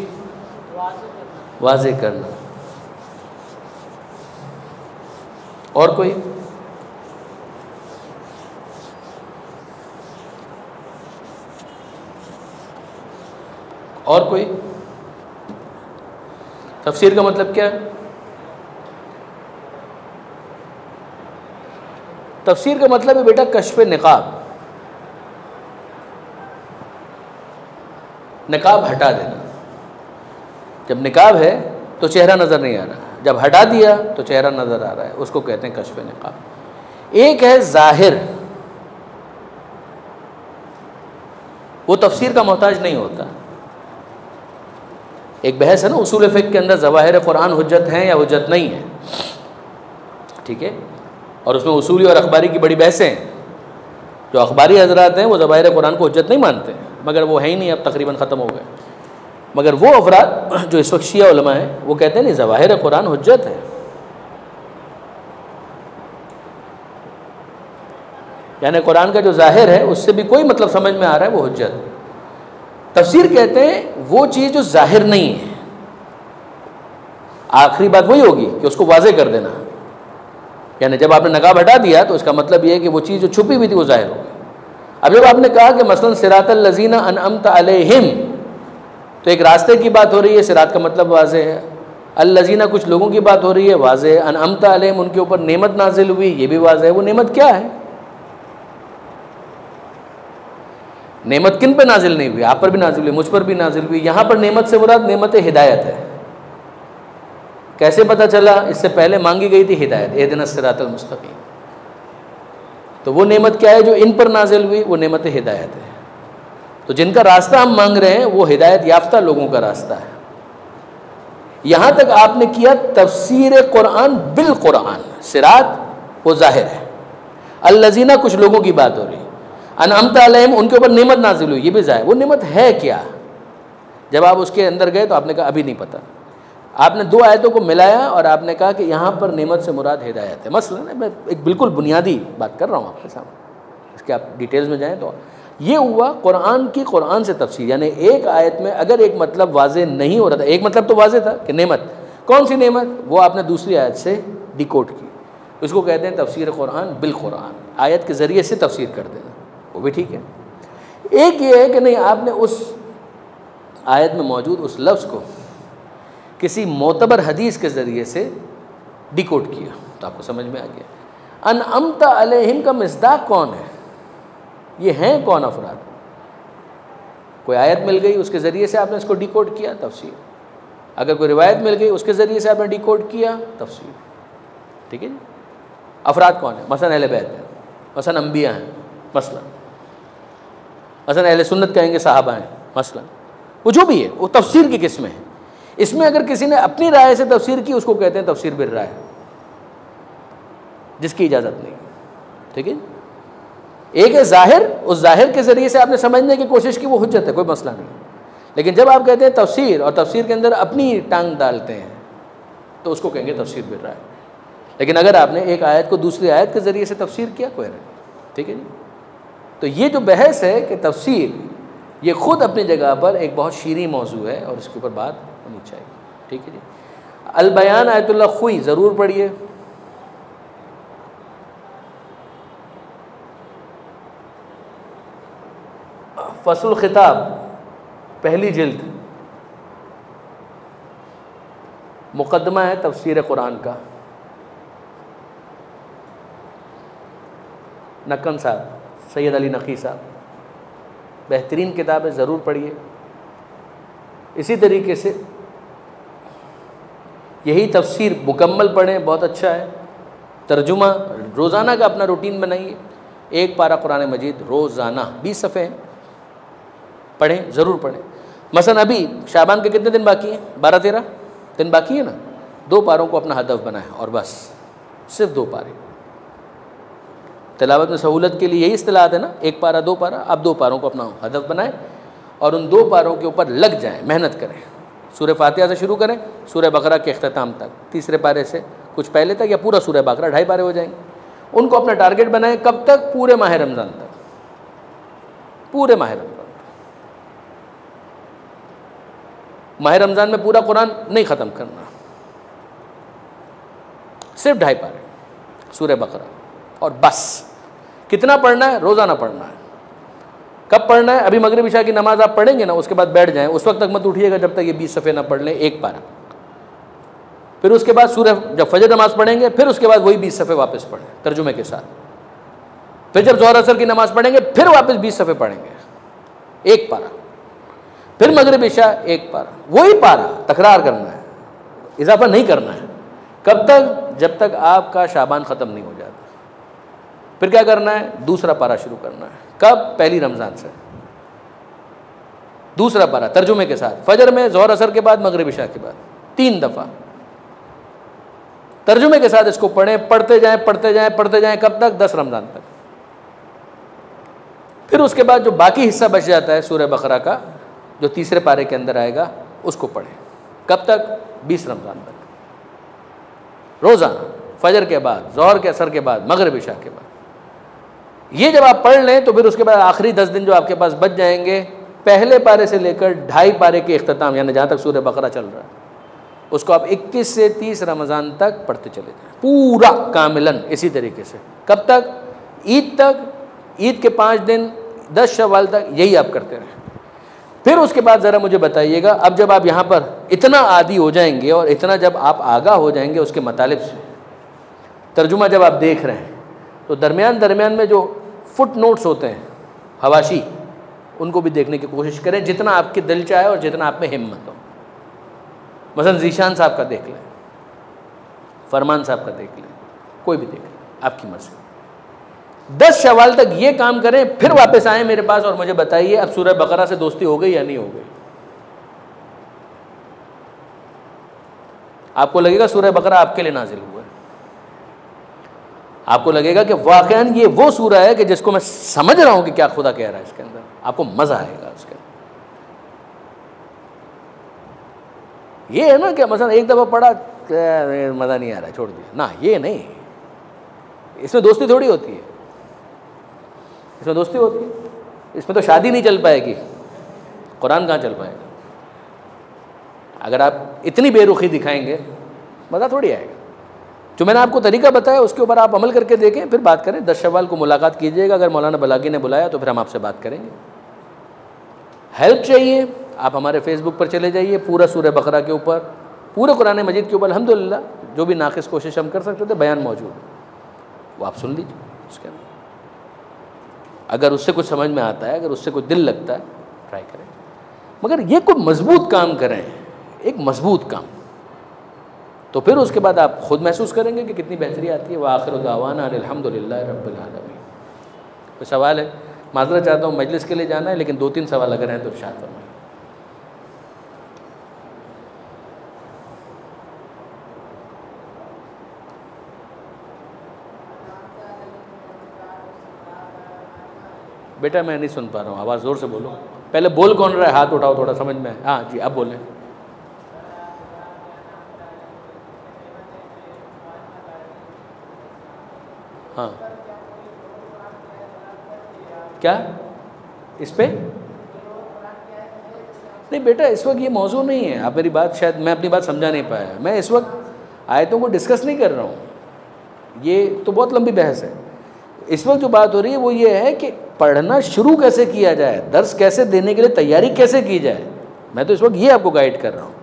Speaker 2: वाज़े करना। और कोई? और कोई? तफसीर का मतलब क्या है? तफसीर का मतलब है बेटा कश्फ निकाब, निकाब हटा देना। जब निकाब है तो चेहरा नज़र नहीं आ रहा, जब हटा दिया तो चेहरा नज़र आ रहा है, उसको कहते हैं कश्फ निकाब। एक है ज़ाहिर, वो तफसीर का मोहताज नहीं होता। एक बहस है ना उसूल फ़िक़्ह के अंदर, ज़वाहिर कुरान हुज्जत हैं या हुज्जत नहीं है। ठीक है, और उसमें उसूली और अखबारी की बड़ी बहसें हैं। जो अखबारी हजरात हैं वो ज़वाहिर कुरान को हुज्जत नहीं मानते, मगर वो है ही नहीं, अब तकरीबन ख़त्म हो गए। मगर वो अफराद जो इस वक्त शिया उलमा हैं वो कहते हैं नहीं, ज़वाहिर कुरान हुज्जत है, यानी कुरान का जो ज़ाहिर है उससे भी कोई मतलब समझ में आ रहा है वो हुज्जत। तफसीर कहते हैं वो चीज़ जो ज़ाहिर नहीं है। आखिरी बात वही होगी कि उसको वाज़े कर देना, यानी जब आपने नकाब हटा दिया तो इसका मतलब ये है कि वो चीज़ जो छुपी हुई थी वो ज़ाहिर हो गई। अब जब आपने कहा कि मसलन सिरातल लज़ीना अनअमत अलैहिम, तो एक रास्ते की बात हो रही है, सिरात का मतलब वाज़े है। अल लज़ीना कुछ लोगों की बात हो रही है, वाज़े। अनअमत अलैहिम उनके ऊपर नेमत नाजिल हुई, ये भी वाज़े है। वो नेमत क्या है? नेमत किन पे नाजिल नहीं हुई? आप पर भी नाजिल हुई, मुझ पर भी नाजिल हुई। यहाँ पर नेमत से मुराद नेमत हिदायत है। कैसे पता चला? इससे पहले मांगी गई थी हिदायत, इहदिनस सिरातल मुस्तकीम। तो वो नेमत क्या है जो इन पर नाजिल हुई? वो नेमत हिदायत है। तो जिनका रास्ता हम मांग रहे हैं वो हिदायत याफ्ता लोगों का रास्ता है। यहाँ तक आपने किया तफसीर कुरान बिल कुरान, सिरात वो जाहिर है, अल्लज़ीना कुछ लोगों की बात हो रही, अनअमत अलैहिम उनके ऊपर नेमत नाजिल हुई, ये भी जाहिर। वो नेमत है क्या? जब आप उसके अंदर गए तो आपने कहा अभी नहीं पता। आपने दो आयतों को मिलाया और आपने कहा कि यहाँ पर नेमत से मुराद हिदायत है। मसलन मैं एक बिल्कुल बुनियादी बात कर रहा हूँ आपके सामने, इसके आप डिटेल्स में जाएँ तो ये हुआ कुरान की कुरान से तफसीर। यानी एक आयत में अगर एक मतलब वाज़े नहीं हो रहा था, एक मतलब तो वाज़े था कि नेमत, कौन सी नेमत, वो आपने दूसरी आयत से डिकोड की, उसको कहते हैं तफसीर कुरान बिल कुरान, आयत के ज़रिए से तफसीर कर देना, वो भी ठीक है। एक ये है कि नहीं, आपने उस आयत में मौजूद उस लफ्ज़ को किसी मोतबर हदीस के ज़रिए से डिकोड किया तो आपको समझ में आ गया। अनअमत अलैहिम का मिस्दाक कौन है? ये हैं कौन अफराद? कोई आयत मिल गई उसके ज़रिए से आपने इसको डिकोड किया, तफसीर। अगर कोई रिवायत मिल गई उसके ज़रिए से आपने डिकोड किया, तफसीर। ठीक है जी। अफराद कौन है? मसलन अहले बैत हैं, मसलन अंबिया हैं, मसलन अहले सुन्नत कहेंगे साहबा हैं, मसलन वो जो भी है वो तफसीर की किस्में हैं। इसमें अगर किसी ने अपनी राय से तफसीर की उसको कहते हैं तफसीर बिल राय, जिसकी इजाज़त नहीं। ठीक है। एक है ज़ाहिर, उस ज़ाहिर के ज़रिए से आपने समझने की कोशिश की, वो हुज्जत है, कोई मसला नहीं। लेकिन जब आप कहते हैं तफसीर और तफसीर के अंदर अपनी टांग डालते हैं तो उसको कहेंगे तफसीर बिल राय। लेकिन अगर आपने एक आयत को दूसरी आयत के ज़रिए से तफसीर किया, कोई नहीं। ठीक है जी। तो ये जो बहस है कि तफसीर, ये ख़ुद अपनी जगह पर एक बहुत शीरीं मौजू है और इसके ऊपर बात होनी चाहिए। ठीक है जी। अल बयान आयतुल्लाह खुई ज़रूर पढ़िए। फसलुल खिताब पहली जिल्द, मुकदमा है तफसीर कुरान का, नक्कन साहब, सैयद अली नकी साहब, बेहतरीन किताब है, ज़रूर पढ़िए। इसी तरीके से यही तफसीर मुकम्मल पढ़ें, बहुत अच्छा है। तर्जुमा रोज़ाना का अपना रूटीन बनाइए, एक पारा कुरान मजीद रोज़ाना 20 सफ़े पढ़ें, ज़रूर पढ़ें। मसलन अभी शाबान के कितने दिन बाकी हैं? 12-13 दिन बाकी है ना। 2 पारों को अपना हदफ बनाएं और बस सिर्फ 2 पारे। तिलावत में सहूलत के लिए यही इस्तिलाहत है ना, 1 पारा 2 पारा। आप 2 पारों को अपना हदफ बनाएं और उन 2 पारों के ऊपर लग जाएं, मेहनत करें। सूरह फातिहा से शुरू करें, सूरह बकरा के अख्ताम तक, तीसरे पारे से कुछ पहले तक, या पूरा सूरह बकरा 2.5 पारे हो जाएंगे। उनको अपना टारगेट बनाएं, कब तक? पूरे माह रमज़ान तक, पूरे माह रमज़ान। माह रमज़ान में पूरा कुरान नहीं ख़त्म करना, सिर्फ 2.5 पारे सूरह बकरा, और बस। कितना पढ़ना है? रोज़ाना पढ़ना है। कब पढ़ना है? अभी मगरिब इशा की नमाज़ आप पढ़ेंगे ना, उसके बाद बैठ जाएं, उस वक्त तक मत उठिएगा जब तक ये 20 सफ़े ना पढ़ लें, 1 पारा। फिर उसके बाद सूरह, जब फजर नमाज़ पढ़ेंगे, फिर उसके बाद वही 20 सफ़े वापस पढ़ें तर्जुमे के साथ। फिर जब ज़ोहर असर की नमाज़ पढ़ेंगे, फिर वापस 20 सफ़े पढ़ेंगे, 1 पारा। फिर मगरिब इशा 1 पारा, वही पारा तकरार करना है, इजाफा नहीं करना है। कब तक? जब तक आपका शाबान ख़त्म नहीं हो जाता। फिर क्या करना है? दूसरा पारा शुरू करना है। कब? पहली रमज़ान से दूसरा पारा तर्जुमे के साथ, फजर में, ज़ोहर असर के बाद, मगरिब इशा के बाद 3 दफ़ा तर्जुमे के साथ इसको पढ़ें, पढ़ते जाएं, पढ़ते जाएं, पढ़ते जाएं। कब तक? 10 रमज़ान तक। फिर उसके बाद जो बाकी हिस्सा बच जाता है सूरह बकरा का, जो तीसरे पारे के अंदर आएगा, उसको पढ़ें। कब तक? 20 रमज़ान तक, रोज़ाना, फजर के बाद, ज़ोहर के असर के बाद, मगरिब इशा के बाद। ये जब आप पढ़ लें तो फिर उसके बाद आखिरी 10 दिन जो आपके पास बच जाएंगे, पहले पारे से लेकर 2.5 पारे के इख्तिताम, यानी जहाँ तक सूरह बकरा चल रहा है, उसको आप 21 से 30 रमज़ान तक पढ़ते चले जाएं, पूरा कामिलन इसी तरीके से। कब तक? ईद तक, ईद के 5 दिन, 10 शव्वाल तक, यही आप करते रहें। फिर उसके बाद ज़रा मुझे बताइएगा, अब जब आप यहाँ पर इतना आदी हो जाएंगे और इतना जब आप आगाह हो जाएंगे उसके मतलब से, तर्जुमा जब आप देख रहे हैं, तो दरमियान में जो फुट नोट्स होते हैं, हवाशी, उनको भी देखने की कोशिश करें, जितना आपके दिल चाहे और जितना आप में हिम्मत हो। मसलन ज़ीशान साहब का देख लें, फरमान साहब का देख लें, कोई भी देख लें, आपकी मर्जी। 10 शवाल तक ये काम करें, फिर वापस आए मेरे पास और मुझे बताइए अब सूरह बकरा से दोस्ती हो गई या नहीं हो गई। आपको लगेगा सूरह बकरा आपके लिए नाजिल हुआ है, आपको लगेगा कि वाकईन ये वो सूरह है कि जिसको मैं समझ रहा हूं कि क्या खुदा कह रहा है इसके अंदर, आपको मजा आएगा उसके अंदर। ये है ना कि मसलन एक दफ़ा पढ़ा, मज़ा नहीं आ रहा, छोड़ दिया ना, ये नहीं, इसमें दोस्ती थोड़ी होती है, इसमें दोस्ती होती है, इसमें तो शादी नहीं चल पाएगी, कुरान कहाँ चल पाएगा। अगर आप इतनी बेरुखी दिखाएंगे मज़ा थोड़ी आएगा। जो मैंने आपको तरीका बताया उसके ऊपर आप अमल करके देखें, फिर बात करें। 10 शवाल को मुलाकात कीजिएगा, अगर मौलाना बलागी ने बुलाया तो फिर हम आपसे बात करेंगे। हेल्प चाहिए, आप हमारे फेसबुक पर चले जाइए, पूरा सूरह बकरा के ऊपर, पूरे कुरान मजीद के ऊपर अल्हम्दुलिल्लाह जो भी नाक़िस कोशिश हम कर सकते थे बयान मौजूद है, वो आप सुन लीजिए। उसके अंदर अगर उससे कुछ समझ में आता है, अगर उससे कुछ दिल लगता है, ट्राई करें। मगर ये कोई मजबूत काम करें, एक मजबूत काम, तो फिर उसके बाद आप खुद महसूस करेंगे कि कितनी बेहतरी आती है। व आखिर दावाना अल्हम्दुलिल्लाह रब्बिल आलमीन। कोई सवाल है? माज़रत चाहता हूँ, मजलिस के लिए जाना है, लेकिन 2-3 सवाल अगर हैं तो इरशाद फरमाइए। बेटा मैं नहीं सुन पा रहा हूँ, आवाज़ ज़ोर से बोलो। पहले बोल कौन रहा है? हाथ उठाओ, थोड़ा समझ में। हाँ जी, अब बोलें। हाँ क्या इस पे? नहीं बेटा, इस वक्त ये मौजू नहीं है। आप मेरी बात, शायद मैं अपनी बात समझा नहीं पाया। मैं इस वक्त आयतों को डिस्कस नहीं कर रहा हूँ, ये तो बहुत लंबी बहस है। इस वक्त जो बात हो रही है वो ये है कि पढ़ना शुरू कैसे किया जाए, दर्स कैसे देने के लिए तैयारी कैसे की जाए। मैं तो इस वक्त ये आपको गाइड कर रहा हूँ।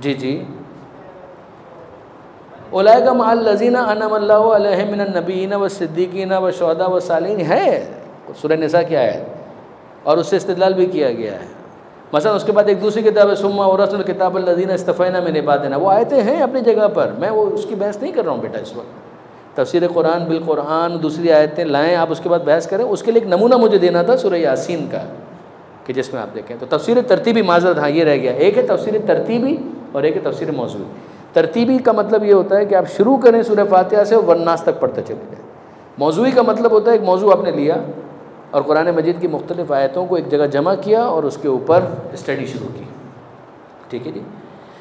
Speaker 2: जी जी। उलाइका मअल लज़ीना अनअम अल्लाहु अलैहिम मिनन नबिय्यीन व सिद्दीक़ीन व शुहदा व सालिहीन है सूरह निसा की आयत, और उससे इस्तिदलाल भी किया गया है। मसलन उसके बाद एक दूसरी किताब है सुम्मा औरसना किताब लज़ीना इस्तफ़ैना मिन इबादिना, वो आयतें हैं अपनी जगह पर, मैं वो उसकी बहस नहीं कर रहा हूँ बेटा। इस वक्त तफसीर कुरान बिल कुरान दूसरी आयतें लाएँ, आप उसके बाद बहस करें। उसके लिए एक नमूना मुझे देना था सूरह यासीन का, कि जिसमें आप देखें तो तफसीर तरतीबी, माज़रत हाँ ये रह गया, एक है तफसीर तरतीबी और एक है तफसीर मौज़ूई। तरतीबी का मतलब ये होता है कि आप शुरू करें सूरह फातिहा से और वन्नास तक पढ़ते चले जाएँ। मौज़ूई का मतलब होता है एक मौजू आपने लिया और कुरान मजीद की मुख्तलिफ़ आयतों को एक जगह जमा किया और उसके ऊपर स्टडी शुरू की। ठीक है जी।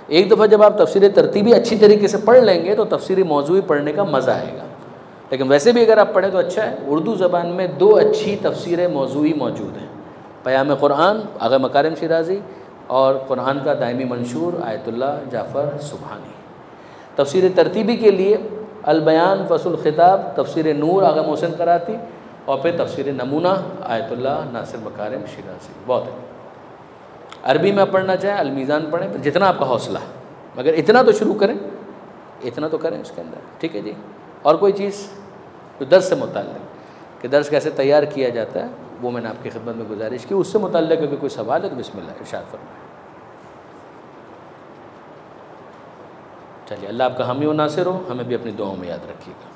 Speaker 2: एक दफ़ा जब आप तफसीर तरतीबी अच्छी तरीके से पढ़ लेंगे तो तफसीर मौज़ूई पढ़ने का मज़ा आएगा। लेकिन वैसे भी अगर आप पढ़ें तो अच्छा है। उर्दू ज़बान में 2 अच्छी तफसीर मौज़ूई मौजूद हैं, पयाम कुरान आगा मकारिम शिराज़ी और कुरान का दायमी मंशूर आयतुल्लाह जाफ़र सुबहानी। तफसीर तरतीबी के लिए अल बयान फसुल खिताब तफसीर नूर आगा मोहसिन कराती और फिर तफसीर नमूना आयतुल्लाह नासिर मकारिम शिराज़ी। बहुत है। अरबी में पढ़ना चाहें अल मीज़ान पढ़ें, फिर जितना आपका हौसला, मगर इतना तो शुरू करें, इतना तो करें इसके अंदर। ठीक है जी। और कोई चीज़ जो दर्स से मुताल्लिक़ कि दर्स कैसे तैयार किया जाता है वो मैंने आपकी खिदमत में गुजारिश की। उससे मुताल्लिक़ अगर कोई सवाल है तो बिस्मिल्लाह इरशाद फरमाएं। चलिए, अल्लाह आपका हामी व नासिर हो, हमें भी अपनी दुआओं में याद रखिएगा।